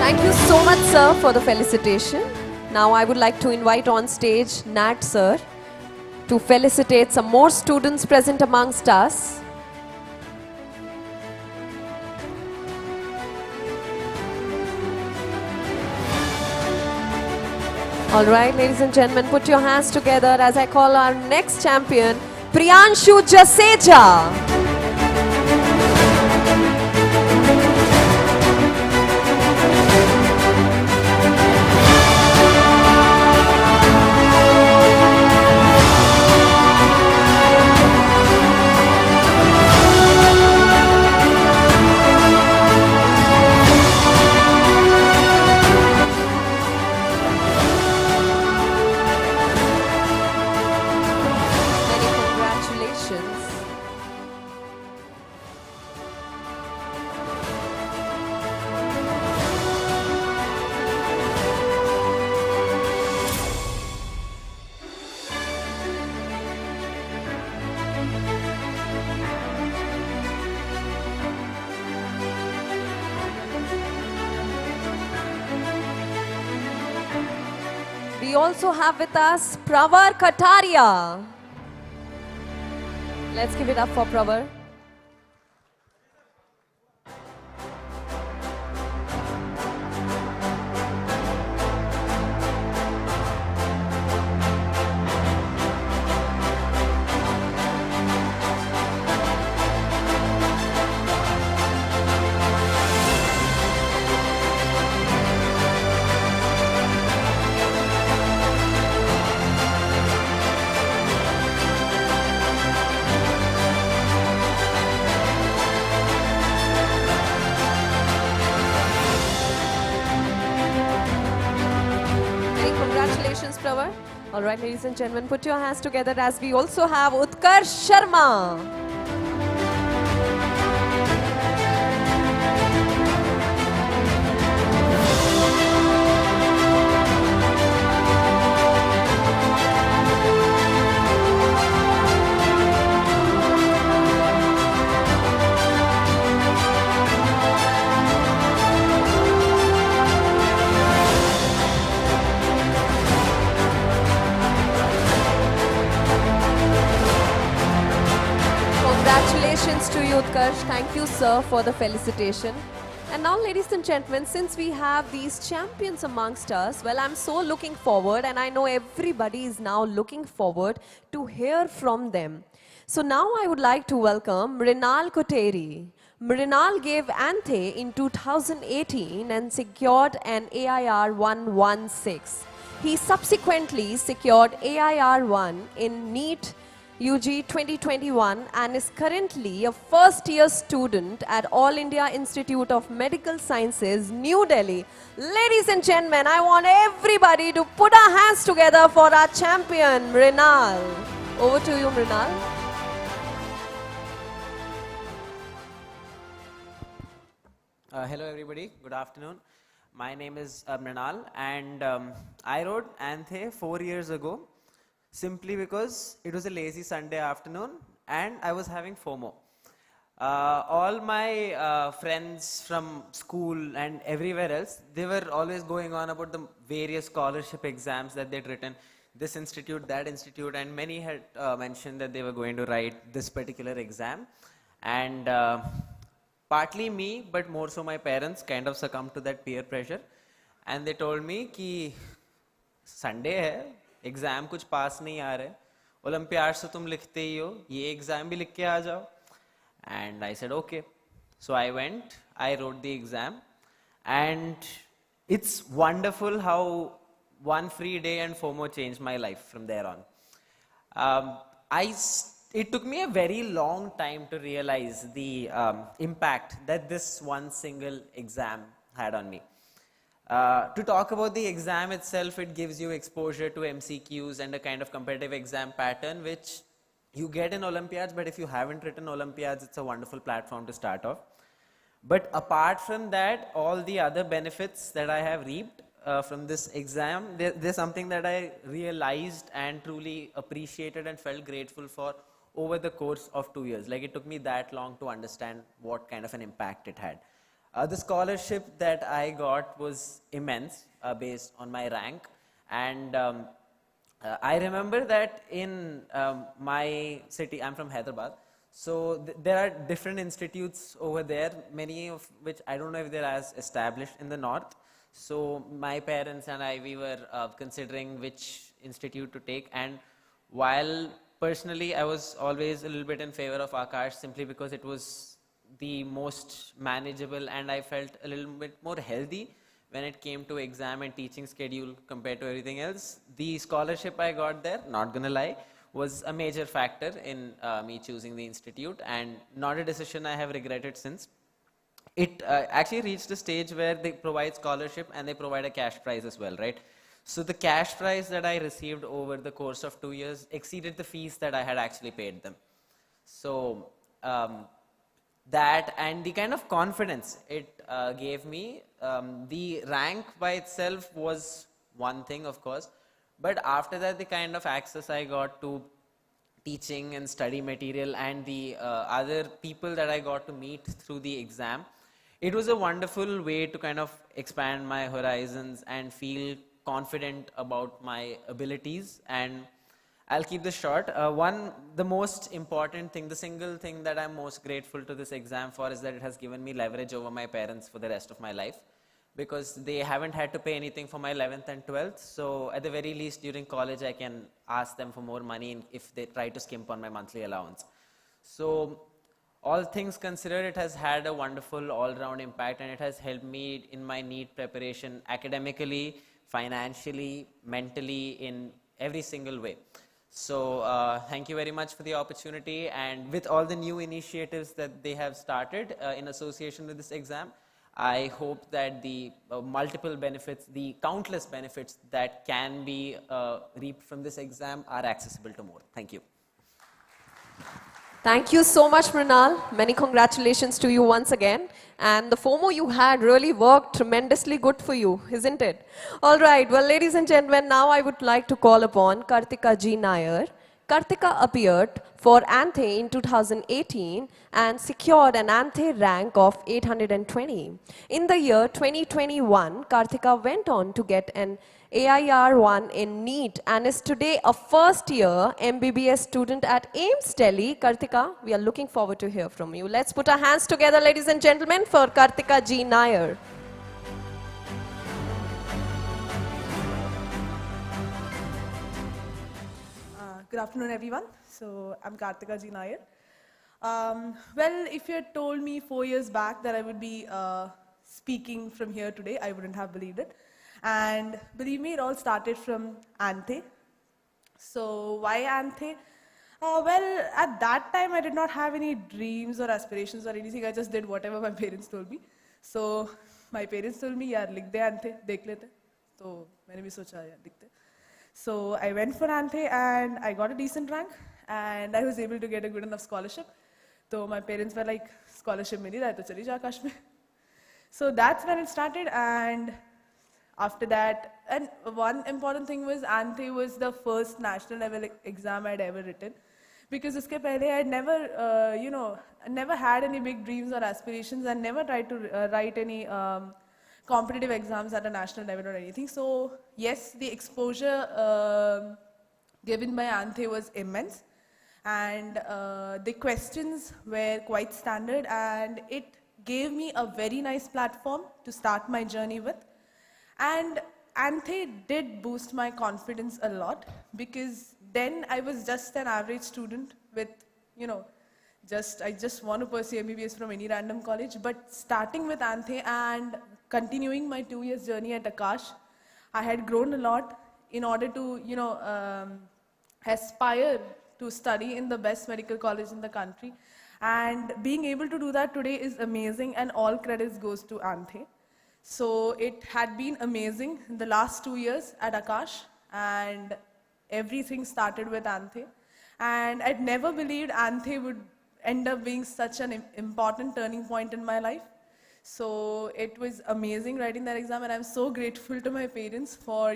Thank you so much, sir, for the felicitation. Now I would like to invite on stage Nat, sir, to felicitate some more students present amongst us. All right, ladies and gentlemen, put your hands together as I call our next champion, Priyanshu Jaseja. we also have with us Pravar Kataria. Let's give it up for Pravar. Congratulations, Pravar. All right, ladies and gentlemen, put your hands together as we also have Utkar Sharma. Congratulations to you, Utkarsh. Thank you, sir, for the felicitation. And now, ladies and gentlemen, since we have these champions amongst us, well, I'm so looking forward, and I know everybody is now looking forward to hear from them. So now I would like to welcome Mrinal Koteri. Mrinal gave ANTHE in 2018 and secured an AIR 116. He subsequently secured AIR 1 in Neet UG 2021 and is currently a first-year student at All India Institute of Medical Sciences, New Delhi. Ladies and gentlemen, I want everybody to put our hands together for our champion, Mrinal. Over to you, Mrinal. Hello everybody, good afternoon. My name is Mrinal and I wrote ANTHE 4 years ago simply because it was a lazy Sunday afternoon and I was having FOMO. All my friends from school and everywhere else, they were always going on about the various scholarship exams that they'd written, this institute, that institute, and many had mentioned that they were going to write this particular exam. And partly me, but more so my parents kind of succumbed to that peer pressure. And they told me कि Sunday है, exam कुछ पास नहीं आ रहे, olympiad से तुम लिखते ही हो, ये एग्जाम भी लिख के आ जाओ. And I said okay. So I went, I wrote the exam, and it's wonderful how one free day and FOMO changed my life from there on. It took me a very long time to realize the impact that this one single exam had on me. To talk about the exam itself, it gives you exposure to MCQs and a kind of competitive exam pattern which you get in Olympiads, but if you haven't written Olympiads, it's a wonderful platform to start off. But apart from that, all the other benefits that I have reaped from this exam, there's something that I realized and truly appreciated and felt grateful for over the course of 2 years. Like, it took me that long to understand what kind of an impact it had. The scholarship that I got was immense based on my rank, and I remember that in my city, I'm from Hyderabad, so there are different institutes over there, many of which I don't know if they're as established in the north. So my parents and I, we were considering which institute to take, and while personally I was always a little bit in favor of Aakash simply because it was the most manageable and I felt a little bit more healthy when it came to exam and teaching schedule compared to everything else. The scholarship I got there, not gonna lie, was a major factor in me choosing the institute, and not a decision I have regretted since. It actually reached a stage where they provide scholarship and they provide a cash prize as well, right? So the cash prize that I received over the course of 2 years exceeded the fees that I had actually paid them. So that and the kind of confidence it gave me, the rank by itself was one thing, of course, but after that the kind of access I got to teaching and study material and the other people that I got to meet through the exam, it was a wonderful way to kind of expand my horizons and feel confident about my abilities, and I'll keep this short. The most important thing, the single thing that I'm most grateful to this exam for is that it has given me leverage over my parents for the rest of my life, because they haven't had to pay anything for my 11th and 12th. So at the very least during college, I can ask them for more money if they try to skimp on my monthly allowance. So all things considered, it has had a wonderful all-round impact, and it has helped me in my NEET preparation academically, financially, mentally, in every single way. So thank you very much for the opportunity, and with all the new initiatives that they have started in association with this exam, I hope that the multiple benefits, the countless benefits that can be reaped from this exam are accessible to more. Thank you. Thank you so much, Mrinal. Many congratulations to you once again. And the FOMO you had really worked tremendously good for you, isn't it? All right, well, ladies and gentlemen, now I would like to call upon Kartika G. Nair. Kartika appeared for ANTHE in 2018 and secured an ANTHE rank of 820. In the year 2021, Kartika went on to get an AIR1 in NEET and is today a first-year MBBS student at AIMS Delhi. Kartika, we are looking forward to hear from you. Let's put our hands together, ladies and gentlemen, for Kartika G. Nair. Good afternoon, everyone. So I'm Kartika Ji Nair. Well, if you had told me 4 years back that I would be speaking from here today, I wouldn't have believed it. And believe me, it all started from ANTHE. So why ANTHE? Well, at that time, I did not have any dreams or aspirations or anything. I just did whatever my parents told me. So my parents told me, "Yaar, likh de ANTHE, dekh lete." So मैंने भी सोचा यार लिखते. So I went for ANTHE and I got a decent rank and I was able to get a good enough scholarship. So my parents were like, "Scholarship मिल ही रहा है तो चली जा आकाश में." So that's when it started, and after that, and one important thing was ANTHE was the first national level exam I'd ever written, because uske pehle I'd never, never had any big dreams or aspirations and never tried to write any competitive exams at a national level or anything. So yes, the exposure given by ANTHE was immense, and the questions were quite standard, and it gave me a very nice platform to start my journey with. And ANTHE did boost my confidence a lot, because then I was just an average student with, I just want to pursue MBBS from any random college. But starting with ANTHE and continuing my 2 years journey at Aakash, I had grown a lot in order to, aspire to study in the best medical college in the country. And being able to do that today is amazing, and all credits goes to ANTHE. So it had been amazing in the last 2 years at Aakash, and everything started with ANTHE. And I'd never believed ANTHE would end up being such an important turning point in my life. So it was amazing writing that exam, and I'm so grateful to my parents for,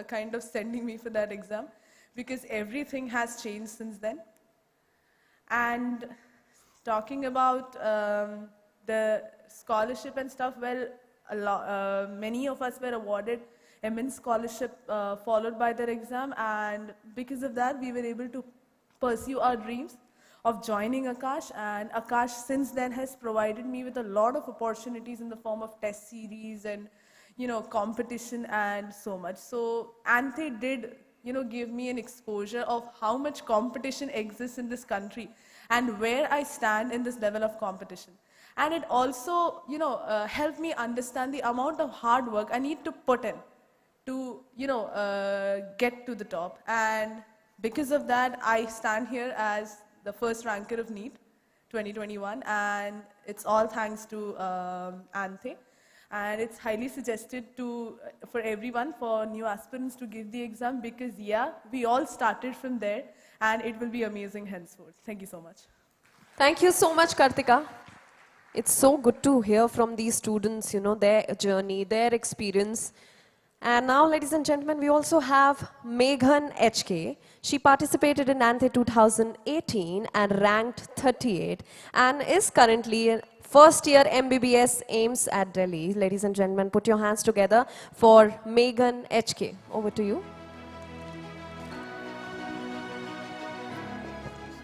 kind of sending me for that exam, because everything has changed since then. And talking about the scholarship and stuff, well, many of us were awarded immense scholarship followed by their exam, and because of that, we were able to pursue our dreams of joining Aakash. And Aakash since then has provided me with a lot of opportunities in the form of test series and, competition and so much. So ANTHE did, give me an exposure of how much competition exists in this country and where I stand in this level of competition. And it also, helped me understand the amount of hard work I need to put in to, get to the top. And because of that, I stand here as the first ranker of NEET 2021, and it's all thanks to ANTHE. And it's highly suggested for everyone, for new aspirants, to give the exam, because we all started from there, and it will be amazing henceforth. Thank you so much. Thank you so much, Kartika. It's so good to hear from these students, their journey, their experience. And now, ladies and gentlemen, we also have Meghan HK. She participated in ANTHE 2018 and ranked 38 and is currently a first year MBBS AIMS at Delhi. Ladies and gentlemen, put your hands together for Megan HK. Over to you.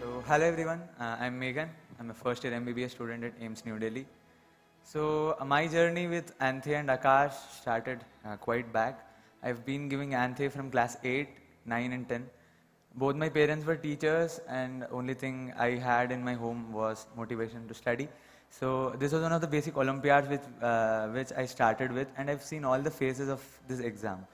So, hello everyone, I'm Megan. I'm a first year MBBS student at AIMS New Delhi. So, my journey with ANTHE and Aakash started quite back. I've been giving ANTHE from class 8, 9 and 10. Both my parents were teachers and only thing I had in my home was motivation to study. So this was one of the basic Olympiads which I started with, and I've seen all the phases of this exam.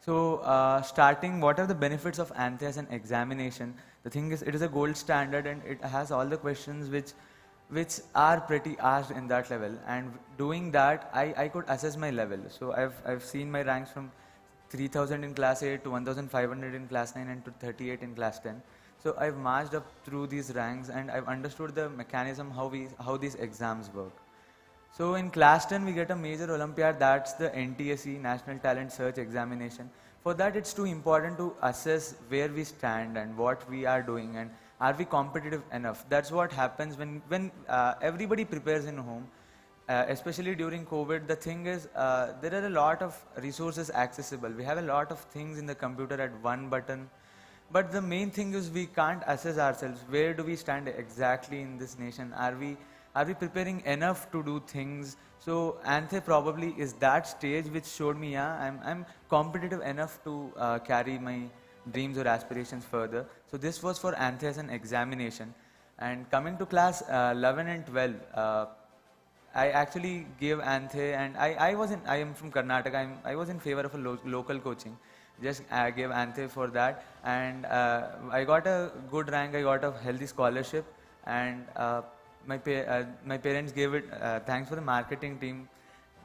So starting, what are the benefits of ANTHE as an examination? The thing is, it is a gold standard and it has all the questions which are pretty asked in that level, and doing that I could assess my level. So I've seen my ranks from 3000 in class 8 to 1500 in class 9 and to 38 in class 10. So I've marched up through these ranks and I've understood the mechanism how these exams work. So in class 10 we get a major Olympiad, that's the NTSE, National Talent Search Examination. For that it's too important to assess where we stand and what we are doing and are we competitive enough. That's what happens when everybody prepares in home. Especially during COVID, the thing is, there are a lot of resources accessible. We have a lot of things in the computer at one button. But the main thing is we can't assess ourselves. Where do we stand exactly in this nation? Are we preparing enough to do things? So ANTHE probably is that stage which showed me, yeah, I'm competitive enough to carry my dreams or aspirations further. So this was for ANTHE as an examination. And coming to class 11 and 12, I actually gave ANTHE, and I am from Karnataka. I was in favor of a local coaching. Just gave ANTHE for that, and I got a good rank. I got a healthy scholarship, and my parents gave it. Thanks for the marketing team.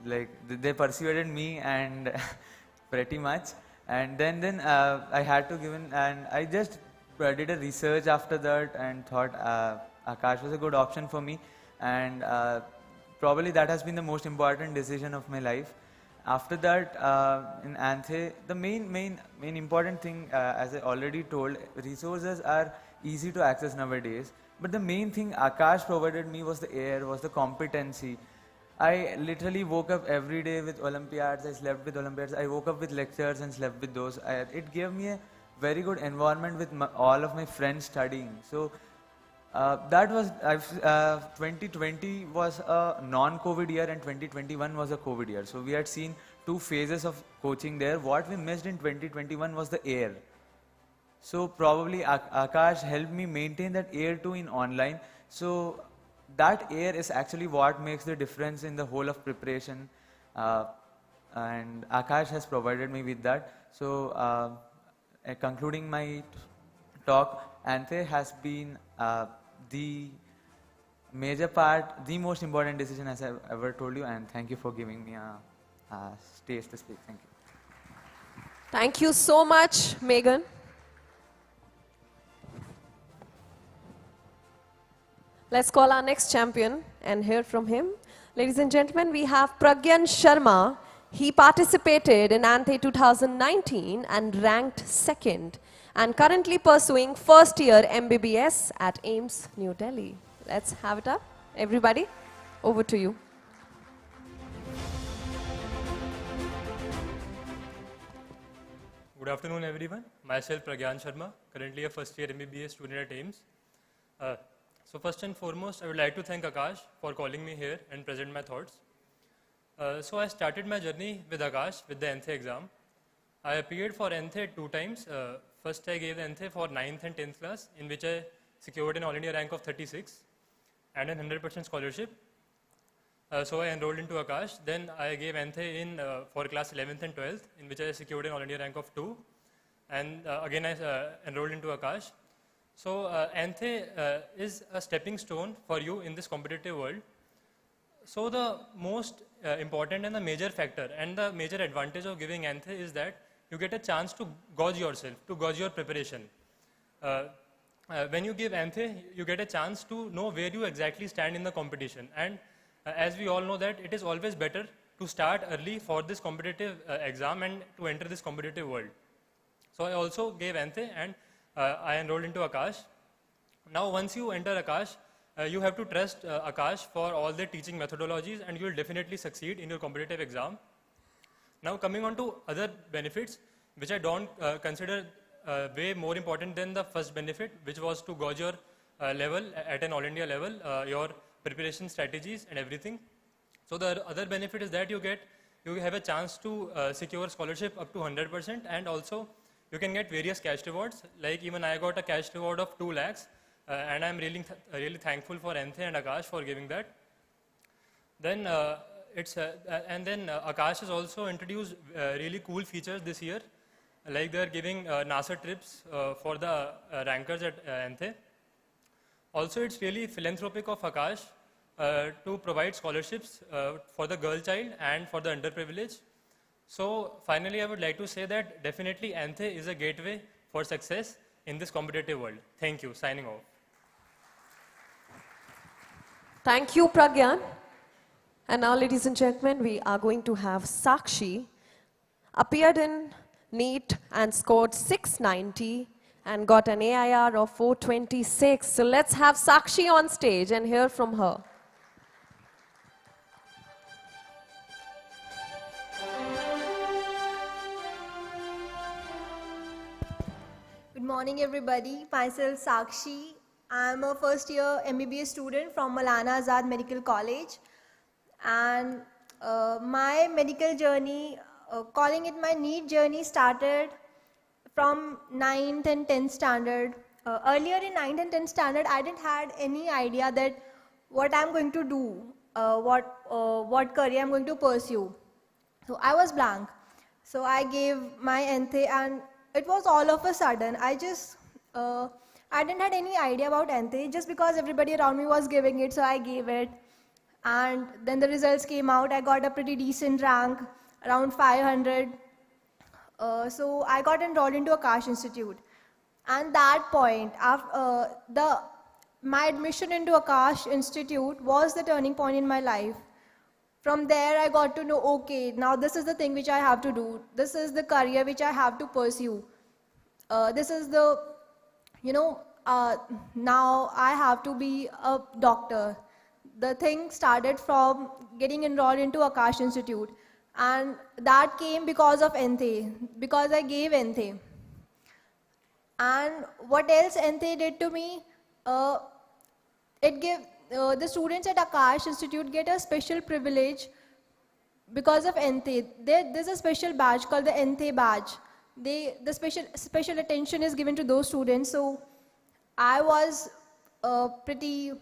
Like they persuaded me, and pretty much. And then I had to give in, and I just did a research after that, and thought Aakash was a good option for me, and probably that has been the most important decision of my life. After that, in ANTHE, the main important thing, as I already told, resources are easy to access nowadays. But the main thing Aakash provided me was the air, was the competency. I literally woke up every day with Olympiads, I slept with Olympiads, I woke up with lectures and slept with those. It gave me a very good environment with all of my friends studying. So that was 2020 was a non-COVID year and 2021 was a COVID year. So we had seen two phases of coaching there. What we missed in 2021 was the air. So probably Aakash helped me maintain that air too in online. So that air is actually what makes the difference in the whole of preparation. And Aakash has provided me with that. So concluding my talk, ANTHE has been the major part, the most important decision as I've ever told you, and thank you for giving me a stage to speak. Thank you. Thank you so much, Megan. Let's call our next champion and hear from him. Ladies and gentlemen, we have Pragyan Sharma. He participated in ANTHE 2019 and ranked second, and currently pursuing first year MBBS at AIMS New Delhi. Let's have it up. Everybody, over to you. Good afternoon, everyone. Myself, Pragyan Sharma, currently a first year MBBS student at AIMS. So first and foremost, I would like to thank Aakash for calling me here and present my thoughts. So I started my journey with Aakash with the ANTHE exam. I appeared for ANTHE 2 times. First I gave ANTHE for 9th and 10th class, in which I secured an all India rank of 36 and a 100% scholarship. So I enrolled into Aakash. Then I gave ANTHE in for class 11th and 12th, in which I secured an all India rank of 2. And again I enrolled into Aakash. So ANTHE is a stepping stone for you in this competitive world. So the most important and the major factor and the major advantage of giving ANTHE is that you get a chance to gauge yourself, to gauge your preparation. When you give ANTHE, you get a chance to know where you exactly stand in the competition. And as we all know that it is always better to start early for this competitive exam and to enter this competitive world. So I also gave ANTHE and I enrolled into Aakash. Now once you enter Aakash, you have to trust Aakash for all the teaching methodologies, and you will definitely succeed in your competitive exam. Now coming on to other benefits, which I don't consider way more important than the first benefit, which was to gauge your level at an All India level, your preparation strategies and everything. So the other benefit is that you have a chance to secure scholarship up to 100%, and also you can get various cash rewards. Like even I got a cash reward of 2 lakhs, and I'm really thankful for ANTHE and Aakash for giving that. Then Aakash has also introduced really cool features this year, like they're giving NASA trips for the rankers at ANTHE. Also, it's really philanthropic of Aakash to provide scholarships for the girl child and for the underprivileged. So finally, I would like to say that definitely ANTHE is a gateway for success in this competitive world. Thank you. Signing off. Thank you, Pragyan. And now, ladies and gentlemen, we are going to have Sakshi, appeared in Neet and scored 690 and got an AIR of 426. So let's have Sakshi on stage and hear from her. Good morning, everybody. Myself, Sakshi. I'm a first year MBBS student from Maulana Azad Medical College. And my medical journey, calling it my NEET journey, started from 9th and 10th standard. Earlier in 9th and 10th standard, I didn't have any idea that what I'm going to do, what career I'm going to pursue. So I was blank. So I gave my ANTHE, and it was all of a sudden. I didn't have any idea about ANTHE just because everybody around me was giving it, so I gave it. And then the results came out. I got a pretty decent rank, around 500. So I got enrolled into Aakash Institute. And that point, my admission into Aakash Institute was the turning point in my life. From there, I got to know, okay, now this is the thing which I have to do. This is the career which I have to pursue. This is the, now I have to be a doctor. The thing started from getting enrolled into Aakash Institute. And that came because of ANTHE, because I gave ANTHE. And what else ANTHE did to me, it gave, the students at Aakash Institute get a special privilege because of ANTHE. There's a special badge called the ANTHE badge. The special attention is given to those students. So I was pretty,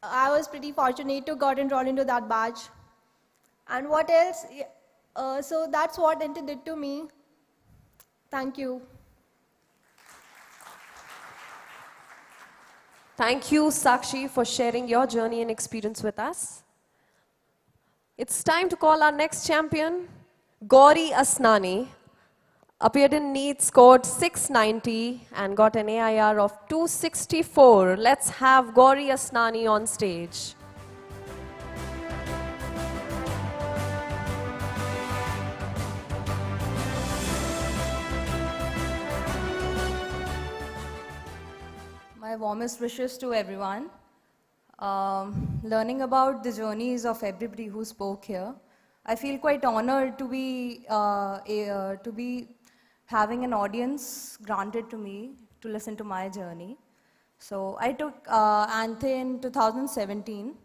I was pretty fortunate to got enrolled into that batch. And what else? So that's what ANTHE did to me. Thank you. Thank you, Sakshi, for sharing your journey and experience with us. It's time to call our next champion, Gauri Asani. Appeared in NEET, scored 690 and got an AIR of 264. Let's have Gauri Asani on stage. My warmest wishes to everyone. Learning about the journeys of everybody who spoke here, I feel quite honored to be having an audience granted to me to listen to my journey. So I took ANTHE in 2017.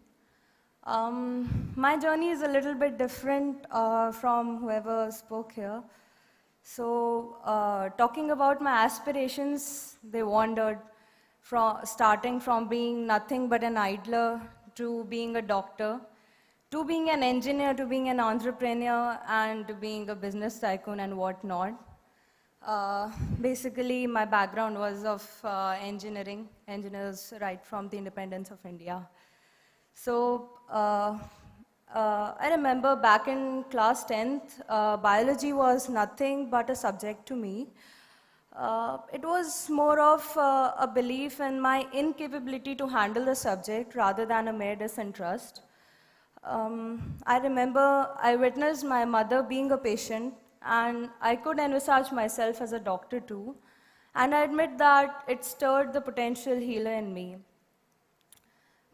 My journey is a little bit different from whoever spoke here. So talking about my aspirations, they wandered starting from being nothing but an idler to being a doctor, to being an engineer, to being an entrepreneur, and to being a business tycoon and whatnot. Basically, my background was of engineers right from the independence of India. So I remember back in class 10th, biology was nothing but a subject to me. It was more of a belief in my incapability to handle the subject rather than a mere disinterest. I remember I witnessed my mother being a patient, and I could envisage myself as a doctor too. And I admit that it stirred the potential healer in me.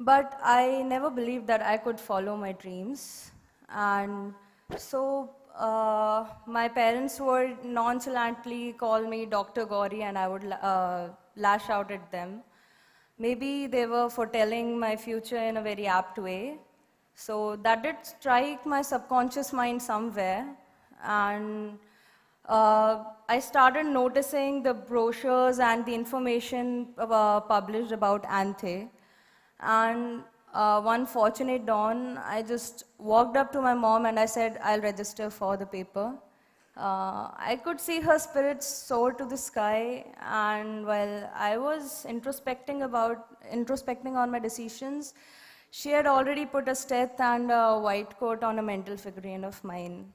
But I never believed that I could follow my dreams. And so my parents would nonchalantly call me Dr. Gauri, and I would lash out at them. Maybe they were foretelling my future in a very apt way. So that did strike my subconscious mind somewhere. And I started noticing the brochures and the information published about ANTHE. And one fortunate dawn, I just walked up to my mom and I said, I'll register for the paper. I could see her spirits soar to the sky, and while I was introspecting on my decisions, she had already put a stet and a white coat on a mental figurine of mine.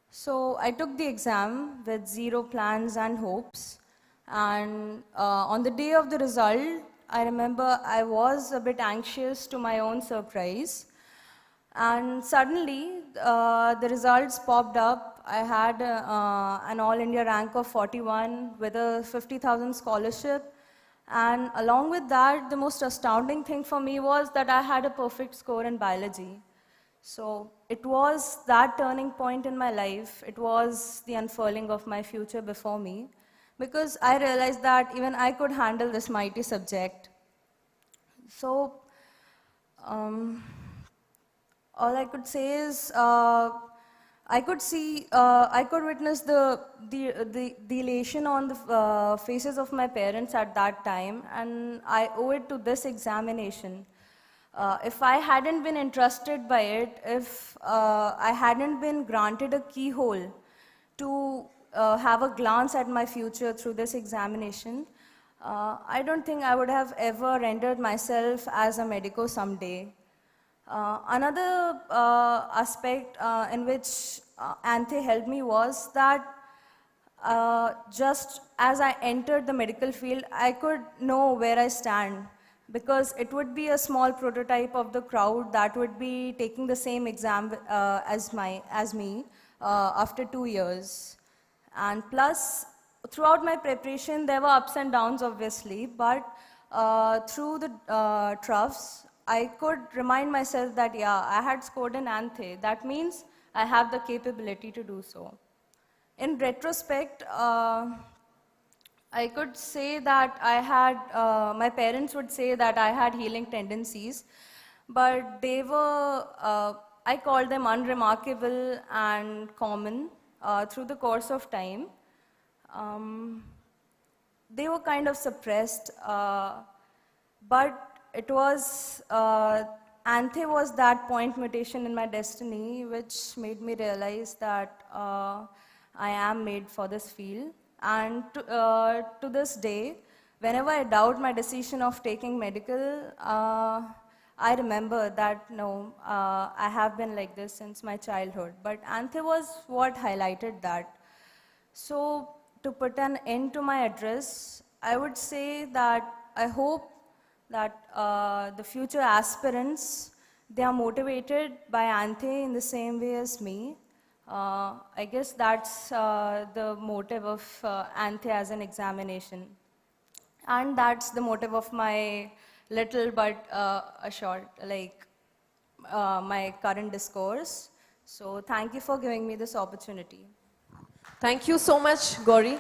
So I took the exam with zero plans and hopes, and on the day of the result, I remember I was a bit anxious to my own surprise. And suddenly, the results popped up. I had an All India rank of 41 with a 50,000 scholarship. And along with that, the most astounding thing for me was that I had a perfect score in biology. So it was that turning point in my life. It was the unfurling of my future before me, because I realized that even I could handle this mighty subject. So all I could say is I could witness the elation on the faces of my parents at that time, and I owe it to this examination. If I hadn't been entrusted by it, if I hadn't been granted a keyhole to have a glance at my future through this examination, I don't think I would have ever rendered myself as a medico someday. Another aspect in which ANTHE helped me was that just as I entered the medical field, I could know where I stand, because it would be a small prototype of the crowd that would be taking the same exam as me after 2 years. And plus, throughout my preparation, there were ups and downs, obviously, but through the troughs, I could remind myself that, yeah, I had scored in ANTHE. That means I have the capability to do so. In retrospect, I could say that I had, my parents would say that I had healing tendencies, but they were, I called them unremarkable and common through the course of time. They were kind of suppressed, but it was, ANTHE was that point mutation in my destiny which made me realize that I am made for this field. And to this day, whenever I doubt my decision of taking medical, I remember that, no, I have been like this since my childhood. But ANTHE was what highlighted that. So to put an end to my address, I would say that I hope that the future aspirants, they are motivated by ANTHE in the same way as me. I guess that's the motive of ANTHE as an examination. And that's the motive of my little but a short, like my current discourse. So thank you for giving me this opportunity. Thank you so much, Gauri.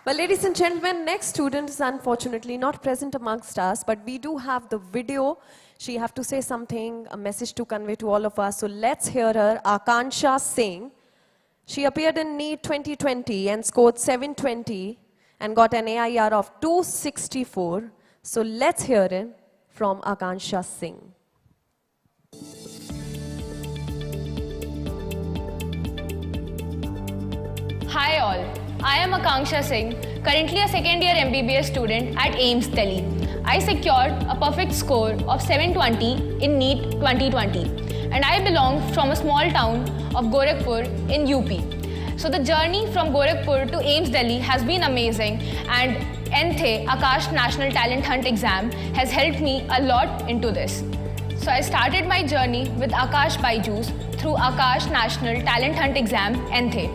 Well, ladies and gentlemen, next student is unfortunately not present amongst us, but we do have the video. She have to say something, a message to convey to all of us. So let's hear her, Aakash Singh. She appeared in Neet 2020 and scored 720 and got an AIR of 264. So let's hear it from Aakash Singh. Hi all, I am Aakash Singh, currently a second year MBBS student at AIMS Delhi. I secured a perfect score of 720 in Neet 2020 and I belong from a small town of Gorakhpur in UP. So the journey from Gorakhpur to AIMS Delhi has been amazing, and ANTHE Aakash National Talent Hunt exam has helped me a lot into this. So I started my journey with Aakash BYJU'S through Aakash National Talent Hunt exam ANTHE.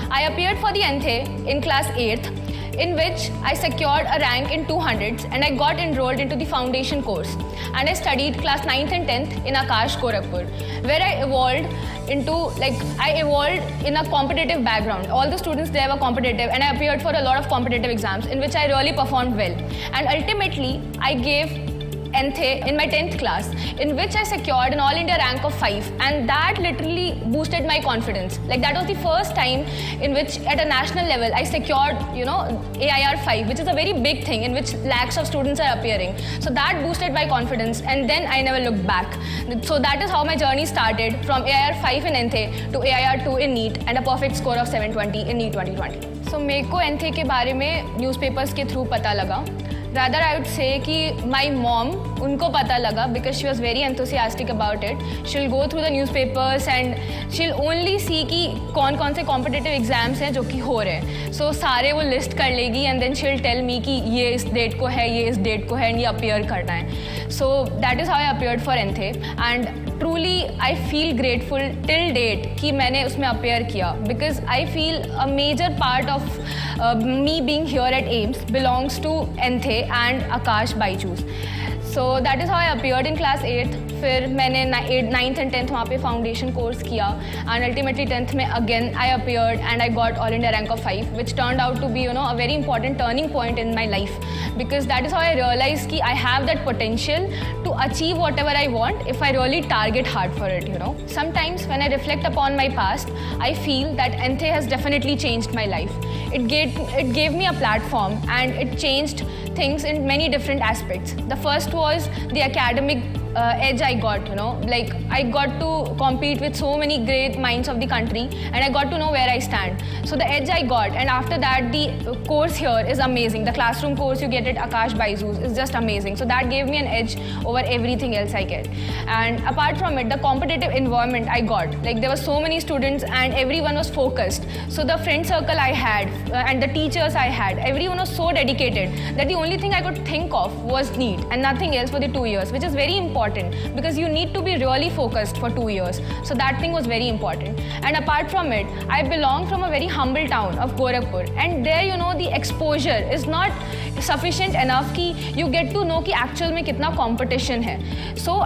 I appeared for the ANTHE in class 8th in which I secured a rank in 200s and I got enrolled into the foundation course. And I studied class 9th and 10th in Aakash, Gorakhpur, where I evolved in a competitive background. All the students there were competitive and I appeared for a lot of competitive exams in which I really performed well. And ultimately, I gave ANTHE in my 10th class, in which I secured an All India rank of 5, and that literally boosted my confidence. Like, that was the first time in which at a national level I secured, AIR 5, which is a very big thing in which lakhs of students are appearing. So that boosted my confidence, and then I never looked back. So that is how my journey started, from AIR 5 in ANTHE to AIR 2 in Neet and a perfect score of 720 in Neet 2020. So मेरे को ANTHE के बारे में newspapers के through पता लगा. Rather, I would say कि my mom, उनको पता लगा, because she was very enthusiastic about it. She'll go through the newspapers and she'll only see कि कौन-कौन से competitive exams हैं जो कि हो रहे हैं. So सारे वो list कर लेगी and then she'll tell me कि ये इस date को है, ये इस date को है and ये appear करना है. So that is how I appeared for ANTHE, and truly I feel grateful till date कि मैंने उसमें appear किया, because I feel a major part of me being here at AIMS belongs to ANTHE and Aakash BYJU'S. So that is how I appeared in class 8th. फिर मैंने 9th and 10th वहाँ पे foundation course किया, and ultimately 10th में again I appeared and I got All India rank of 5, which turned out to be a very important turning point in my life, because that is how I realized कि I have that potential to achieve whatever I want if I really target hard for it. Sometimes when I reflect upon my past, I feel that ANTHE has definitely changed my life. It gave me a platform and it changed things in many different aspects. The first was the academic edge I got, like I got to compete with so many great minds of the country and I got to know where I stand. So the edge I got, and after that the course here is amazing. The classroom course you get at Aakash BYJU'S is just amazing. So that gave me an edge over everything else I get. And apart from it, the competitive environment I got, like there were so many students and everyone was focused. So the friend circle I had and the teachers I had, everyone was so dedicated that the only thing I could think of was NEET and nothing else for the 2 years, which is very important because you need to be really focused for 2 years. So that thing was very important. And apart from it, I belong from a very humble town of Gorakhpur, and there the exposure is not sufficient enough कि you get to know कि actual में कितना competition है. So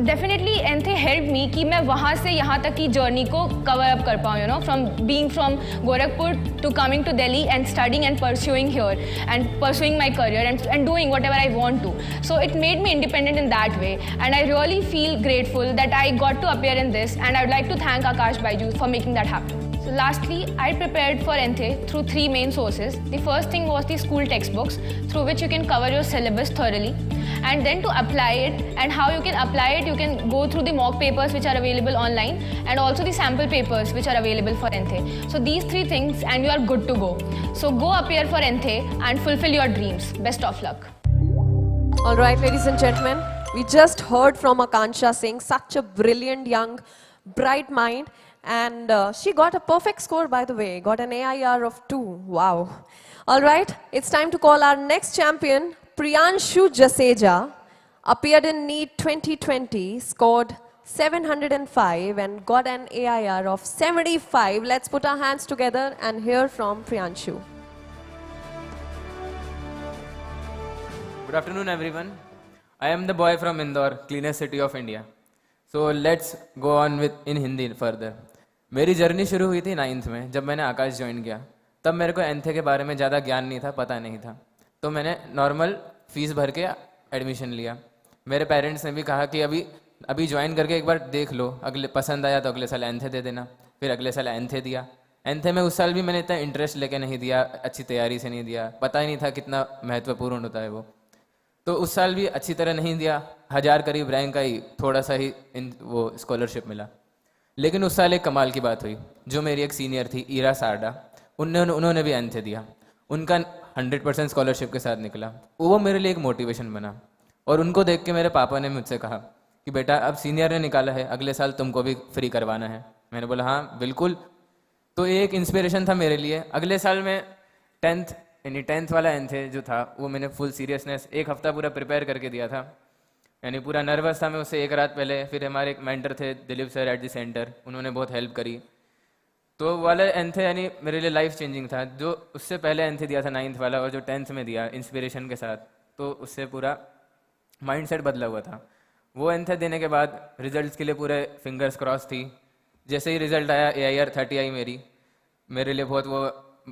definitely ANTHE helped me कि मैं वहाँ से यहाँ तक की journey को cover up कर पाऊँ, from being from Gorakhpur to coming to Delhi and studying and pursuing here and pursuing my career and doing whatever I want to. So it made me independent in that way, and I really feel grateful that I got to appear in this, and I would like to thank Aakash BYJU'S for making that happen. So lastly, I prepared for ANTHE through 3 main sources. The first thing was the school textbooks, through which you can cover your syllabus thoroughly. And then to apply it, and how you can apply it, you can go through the mock papers which are available online, and also the sample papers which are available for ANTHE. So these 3 things and you are good to go. So go appear for ANTHE and fulfill your dreams. Best of luck. All right, ladies and gentlemen, we just heard from Akansha Singh, such a brilliant young, bright mind. And she got a perfect score, by the way, got an AIR of 2. Wow. All right, it's time to call our next champion, Pragyan Sharma, appeared in NEET 2020, scored 705 and got an AIR of 75. Let's put our hands together and hear from Pragyan. Good afternoon, everyone. I am the boy from Indore, cleanest city of India. So let's go on with in Hindi further. मेरी journey शुरू हुई थी 9th में, जब मैंने आकाश join किया. तब मेरे को ANTHE के बारे में ज़्यादा ज्ञान नहीं था, पता नहीं था. तो मैंने नॉर्मल फीस भर के एडमिशन लिया. मेरे पेरेंट्स ने भी कहा कि अभी ज्वाइन करके एक बार देख लो, अगले पसंद आया तो अगले साल ANTHE दे देना. फिर अगले साल ANTHE दिया. ANTHE में उस साल भी मैंने इतना इंटरेस्ट लेके नहीं दिया, अच्छी तैयारी से नहीं दिया, पता ही नहीं था कितना महत्वपूर्ण होता है वो. तो उस साल भी अच्छी तरह नहीं दिया, 1000 करीब रैंक आई, थोड़ा सा ही वो स्कॉलरशिप मिला. लेकिन उस साल एक कमाल की बात हुई, जो मेरी एक सीनियर थी ईरा सारडा, उन्होंने भी ANTHE दिया. उनका 100% स्कॉलरशिप के साथ निकला. वो मेरे लिए एक मोटिवेशन बना, और उनको देख के मेरे पापा ने मुझसे कहा कि बेटा अब सीनियर ने निकाला है, अगले साल तुमको भी फ्री करवाना है. मैंने बोला हाँ बिल्कुल. तो ये एक इंस्पिरेशन था मेरे लिए. अगले साल में 10th वाला ANTHE जो था वो मैंने फुल सीरियसनेस 1 हफ्ता पूरा प्रिपेयर करके दिया था. यानी पूरा नर्वस था मैं उससे 1 रात पहले. फिर हमारे एक मेंटर थे Dilip sir at the centre, उन्होंने बहुत हेल्प करी. तो वाला एंथे यानी मेरे लिए लाइफ चेंजिंग था। जो उससे पहले एंथे दिया था 9th वाला और जो 10th में दिया इंस्पिरेशन के साथ, तो उससे पूरा माइंडसेट बदला हुआ था। वो एंथे देने के बाद रिजल्ट्स के लिए पूरे फिंगर्स क्रॉस थी। जैसे ही रिजल्ट आया AIR 30 आई मेरे लिए बहुत वो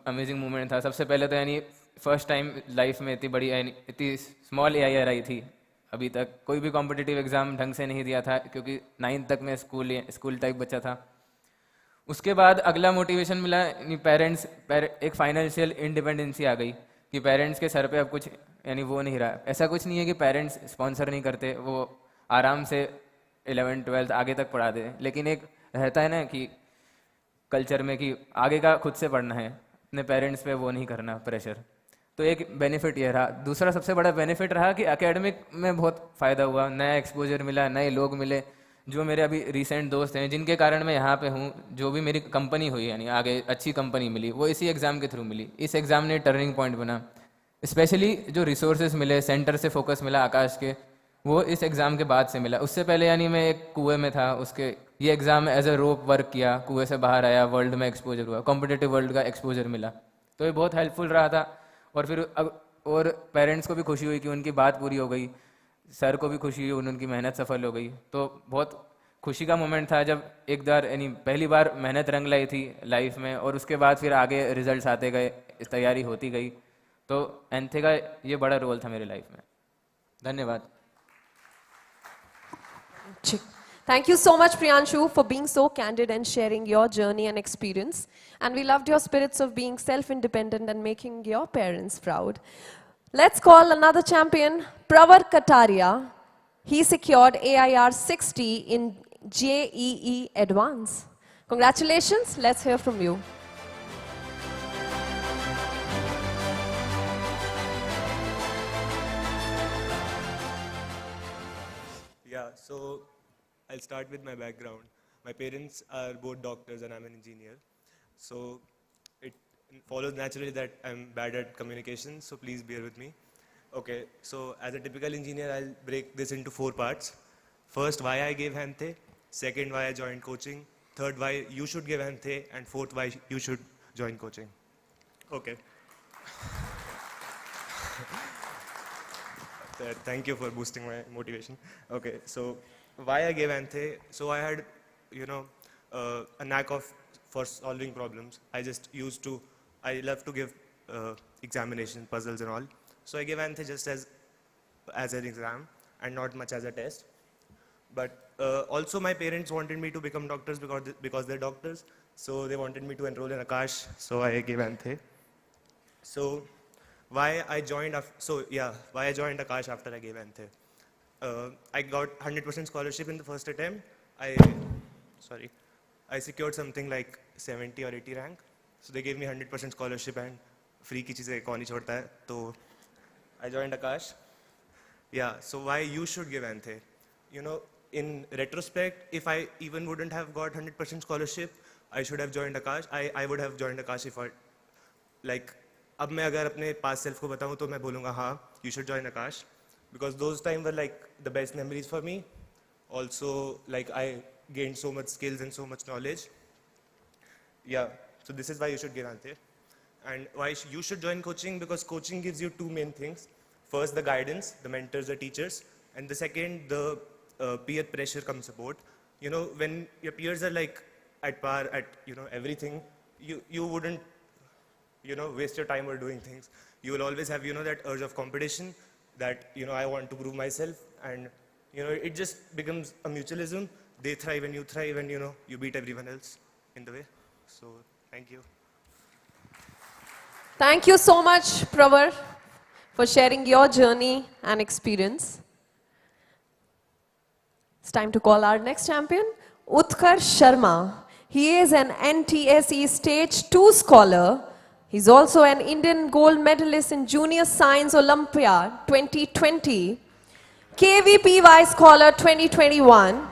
अमेजिंग मोमेंट था। सबसे पहले तो यानी फर्स्ट टाइम लाइफ में इतनी बड़ी इतनी स्मॉल AIR आई थी। अभी तक कोई भी कॉम्पिटिटिव एग्ज़ाम ढंग से नहीं दिया था क्योंकि 9th तक मैं स्कूल टाइप बच्चा था। उसके बाद अगला मोटिवेशन मिला पेरेंट्स एक फाइनेंशियल इंडिपेंडेंसी आ गई कि पेरेंट्स के सर पे अब कुछ यानी वो नहीं रहा। ऐसा कुछ नहीं है कि पेरेंट्स स्पॉन्सर नहीं करते, वो आराम से 11th 12th आगे तक पढ़ा दे, लेकिन एक रहता है ना कि कल्चर में कि आगे का खुद से पढ़ना है, अपने पेरेंट्स पे वो नहीं करना प्रेशर। तो एक बेनिफिट ये रहा। दूसरा सबसे बड़ा बेनिफिट रहा कि एकेडमिक में बहुत फ़ायदा हुआ, नया एक्सपोजर मिला, नए लोग मिले, जो मेरे अभी रिसेंट दोस्त हैं जिनके कारण मैं यहाँ पे हूँ। जो भी मेरी कंपनी हुई यानी आगे अच्छी कंपनी मिली वो इसी एग्ज़ाम के थ्रू मिली। इस एग्ज़ाम ने टर्निंग पॉइंट बना। स्पेशली जो रिसोर्सेज मिले, सेंटर से फोकस मिला आकाश के, वो इस एग्ज़ाम के बाद से मिला। उससे पहले यानी मैं एक कुएं में था, उसके ये exam as a rope work किया, कुएं से बाहर आया, वर्ल्ड में एक्सपोजर हुआ, कॉम्पिटिटिव वर्ल्ड का एक्सपोजर मिला, तो ये बहुत हेल्पफुल रहा था। और फिर और पेरेंट्स को भी खुशी हुई कि उनकी बात पूरी हो गई, सर को भी खुशी हुई, उनकी मेहनत सफल हो गई। तो बहुत खुशी का मोमेंट था जब एक बार यानी पहली बार मेहनत रंग लाई थी लाइफ में, और उसके बाद फिर आगे रिजल्ट्स आते गए, तैयारी होती गई। तो एंथे का ये बड़ा रोल था मेरी लाइफ में। धन्यवाद। Thank you so much, Priyanshu, for being so candid and sharing your journey and experience. And we loved your spirits of being self-independent and making your parents proud. Let's call another champion, Pravar Kataria. He secured AIR 60 in JEE Advance. Congratulations. Let's hear from you. Yeah, so I'll start with my background. My parents are both doctors and I'm an engineer. So it follows naturally that I'm bad at communication, so please bear with me. Okay, so as a typical engineer, I'll break this into 4 parts. First, why I gave ANTHE. Second, why I joined coaching. Third, why you should give ANTHE. And fourth, why you should join coaching. Okay. Thank you for boosting my motivation. Okay, so why I gave ANTHE. So I had, a knack for solving problems. I love to give examination, puzzles and all. So I gave ANTHE just as an exam and not much as a test. But also my parents wanted me to become doctors because they're doctors. So they wanted me to enroll in Aakash. So I gave ANTHE. So why I joined Aakash after I gave ANTHE. I got 100% scholarship in the first attempt. I secured something like 70 or 80 rank. So they gave me 100% scholarship and free की चीज़ें कौन ही छोड़ता है. तो I joined Aakash. Yeah, so why you should give ANTHE. In retrospect, if I even wouldn't have got 100% scholarship, I should have joined Aakash. I would have joined Aakash if अब मैं अगर अपने past self को बताऊँ तो मैं बोलूँगा हाँ, you should join Aakash. Because those times were like the best memories for me. Also, I gained so much skills and so much knowledge. Yeah, so this is why you should give ANTHE. And why you should join coaching, because coaching gives you 2 main things. First, the guidance, the mentors, the teachers. And the second, the peer pressure come support. When your peers are at par at, everything, you wouldn't, waste your time or doing things. You will always have, that urge of competition that, I want to prove myself. And, it just becomes a mutualism. They thrive and you thrive and, you beat everyone else in the way. So, thank you. Thank you so much, Pravar, for sharing your journey and experience. It's time to call our next champion, Utkar Sharma. He is an NTSE Stage 2 scholar. He's also an Indian gold medalist in Junior Science Olympiad 2020, KVPY Scholar 2021,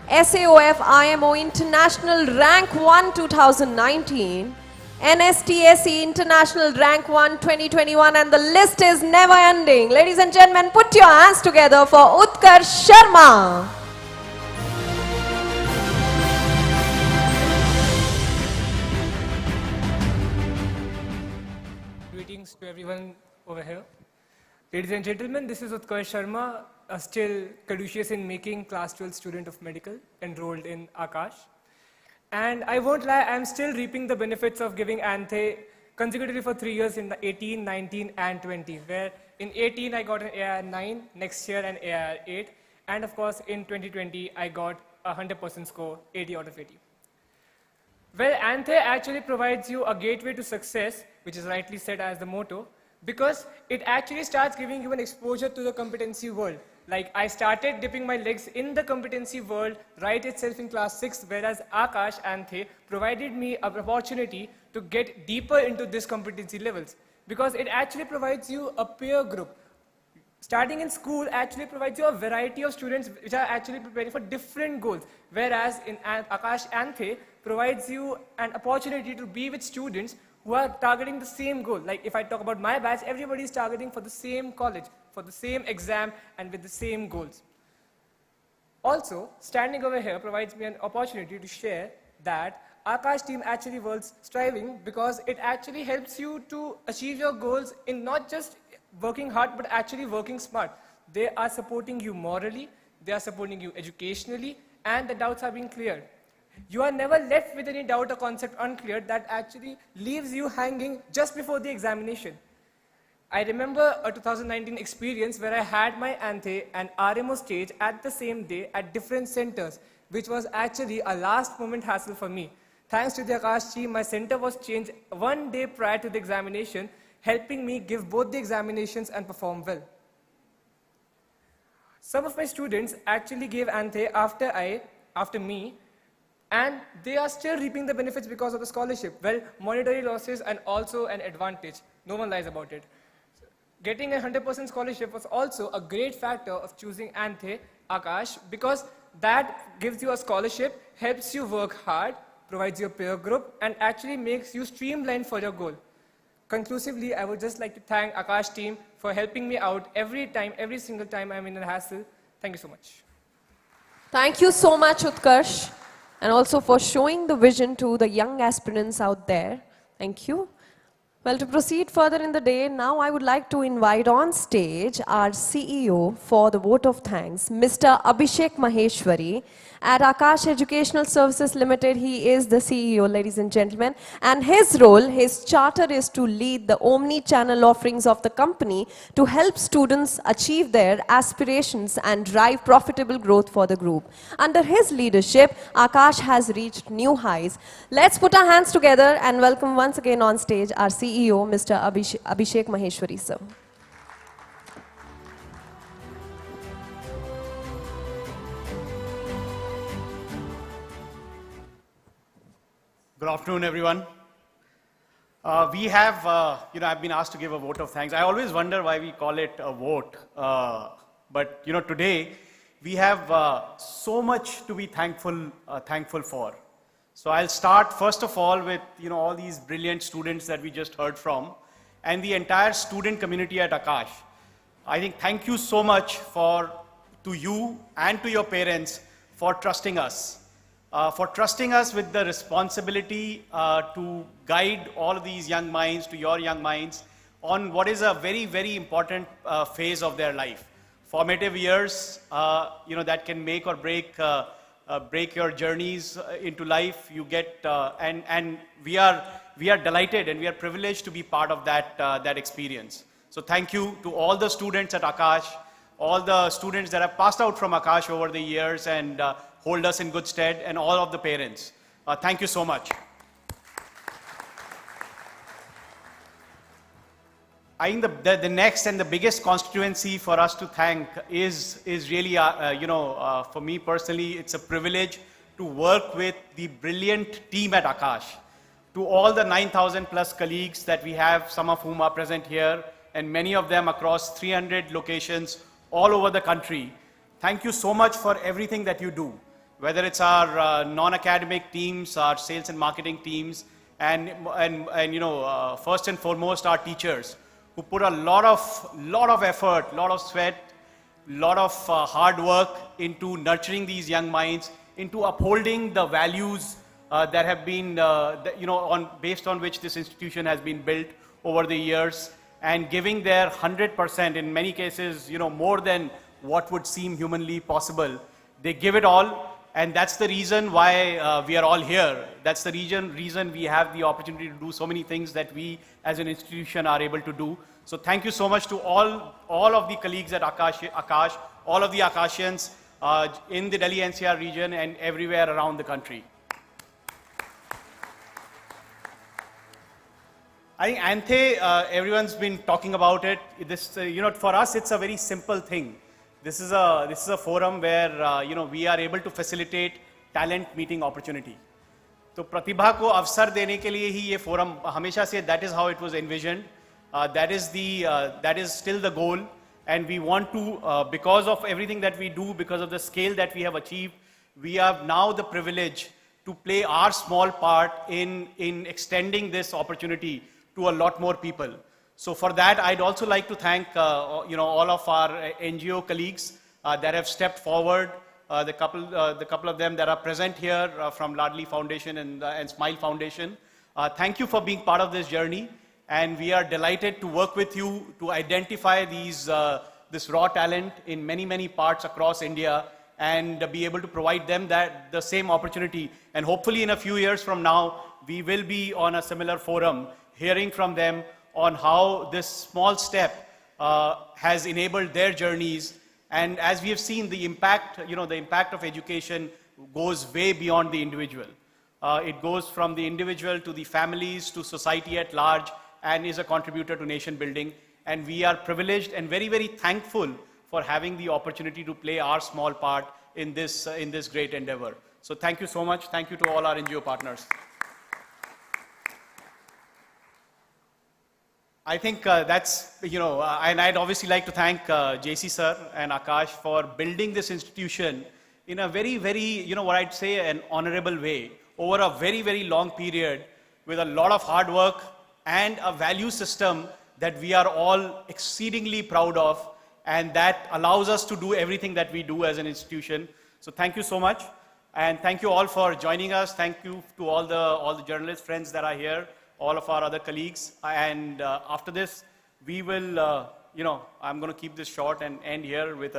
SAOF IMO International Rank 1 2019, NSTSE International Rank 1 2021, and the list is never ending. Ladies and gentlemen, put your hands together for Utkar Sharma. to everyone over here. Ladies and gentlemen, this is Utkar Sharma, a still caduceus in making class 12 student of medical enrolled in Aakash. And I won't lie, I'm still reaping the benefits of giving ANTHE consecutively for 3 years in the 18, 19 and 20, where in 18 I got an AIR 9, next year an AIR 8, and of course in 2020 I got a 100% score, 80 out of 80. Well, ANTHE actually provides you a gateway to success, which is rightly said as the motto, because it actually starts giving you an exposure to the competency world. Like I started dipping my legs in the competency world right itself in class 6, whereas Aakash ANTHE provided me an opportunity to get deeper into this competency levels, because it actually provides you a peer group. Starting in school actually provides you a variety of students which are actually preparing for different goals, whereas in Aakash ANTHE provides you an opportunity to be with students who are targeting the same goal. Like if I talk about my batch, everybody is targeting for the same college, for the same exam and with the same goals. Also, standing over here provides me an opportunity to share that Aakash team actually works striving, because it actually helps you to achieve your goals in not just working hard but actually working smart. They are supporting you morally, they are supporting you educationally, and the doubts are being cleared. You are never left with any doubt or concept unclear that actually leaves you hanging just before the examination. I remember a 2019 experience where I had my ANTHE and RMO stage at the same day at different centers, which was actually a last moment hassle for me. Thanks to the Aakash team, my center was changed 1 day prior to the examination, helping me give both the examinations and perform well. Some of my students actually gave ANTHE after me, and they are still reaping the benefits because of the scholarship. Well, monetary losses and also an advantage. No one lies about it. Getting a 100% scholarship was also a great factor of choosing ANTHE Aakash, because that gives you a scholarship, helps you work hard, provides you a peer group, and actually makes you streamlined for your goal. Conclusively, I would just like to thank Aakash team for helping me out every single time I'm in a hassle. Thank you so much. Thank you so much, Utkarsh, and also for showing the vision to the young aspirants out there. Thank you. Well, to proceed further in the day, now I would like to invite on stage our CEO for the vote of thanks, Mr. Abhishek Maheshwari. At Aakash Educational Services Limited, he is the CEO, ladies and gentlemen, and his role, his charter is to lead the omni-channel offerings of the company to help students achieve their aspirations and drive profitable growth for the group. Under his leadership, Aakash has reached new highs. Let's put our hands together and welcome once again on stage our CEO, Mr. Abhishek Maheshwari, sir. Good afternoon, everyone. I've been asked to give a vote of thanks. I always wonder why we call it a vote. But today we have so much to be thankful for. So I'll start first of all with all these brilliant students that we just heard from, and the entire student community at Aakash. I think thank you so much to you and to your parents for trusting us. With the responsibility to guide all of these young minds, to your young minds, on what is a very, very important phase of their life. Formative years, that can make or break your journeys into life. You get, and we are delighted and we are privileged to be part of that experience. So thank you to all the students at Aakash, all the students that have passed out from Aakash over the years and hold us in good stead, and all of the parents. Thank you so much. I think the next and the biggest constituency for us to thank is really, for me personally, it's a privilege to work with the brilliant team at Aakash. To all the 9,000 plus colleagues that we have, some of whom are present here, and many of them across 300 locations all over the country, thank you so much for everything that you do. Whether it's our non-academic teams, our sales and marketing teams, and first and foremost our teachers, who put a lot of effort, lot of sweat, lot of hard work into nurturing these young minds, into upholding the values that have been, based on which this institution has been built over the years. and giving their 100%, in many cases, more than what would seem humanly possible. They give it all, and that's the reason why we are all here. That's the reason we have the opportunity to do so many things that we as an institution are able to do. So thank you so much to all of the colleagues at Aakash, all of the Aakashians in the Delhi NCR region and everywhere around the country. I think ANTHE, everyone's been talking about it. This, for us, it's a very simple thing. This is a forum where we are able to facilitate talent meeting opportunity. तो प्रतिभा को अवसर देने के लिए ही ये forum हमेशा से, that is how it was envisioned. That is still the goal, and we want to, because of everything that we do, because of the scale that we have achieved, we have now the privilege to play our small part in extending this opportunity to a lot more people. So for that, I'd also like to thank all of our NGO colleagues that have stepped forward. The couple of them that are present here from Ladli Foundation and Smile Foundation. Thank you for being part of this journey, and we are delighted to work with you to identify this raw talent in many parts across India and be able to provide them the same opportunity. And hopefully in a few years from now, we will be on a similar forum, hearing from them on how this small step has enabled their journeys. And as we have seen, the impact of education goes way beyond the individual. It goes from the individual to the families to society at large, and is a contributor to nation building. And we are privileged and very thankful for having the opportunity to play our small part in this great endeavor. So thank you so much. Thank you to all our NGO partners. I think that's, and I'd obviously like to thank JC sir and Aakash for building this institution in a very, what I'd say, an honorable way, over a very long period, with a lot of hard work and a value system that we are all exceedingly proud of, and that allows us to do everything that we do as an institution. So thank you so much, and thank you all for joining us. Thank you to all the journalist friends that are here, all of our other colleagues. And after this, we will, I'm going to keep this short and end here with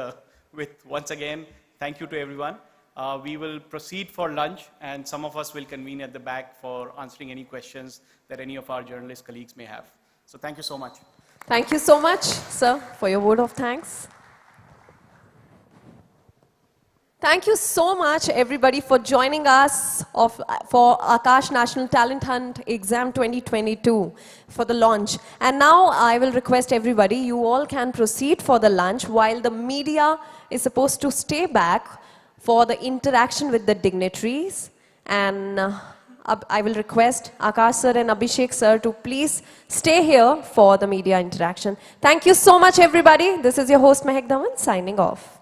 once again, thank you to everyone. We will proceed for lunch, and some of us will convene at the back for answering any questions that any of our journalist colleagues may have. So thank you so much. Thank you so much, sir, for your word of thanks. Thank you so much, everybody, for joining us for Aakash National Talent Hunt Exam 2022 for the launch. And now I will request everybody, you all can proceed for the lunch, while the media is supposed to stay back for the interaction with the dignitaries. And I will request Aakash sir and Abhishek sir to please stay here for the media interaction. Thank you so much, everybody. This is your host, Mehek Dhawan, signing off.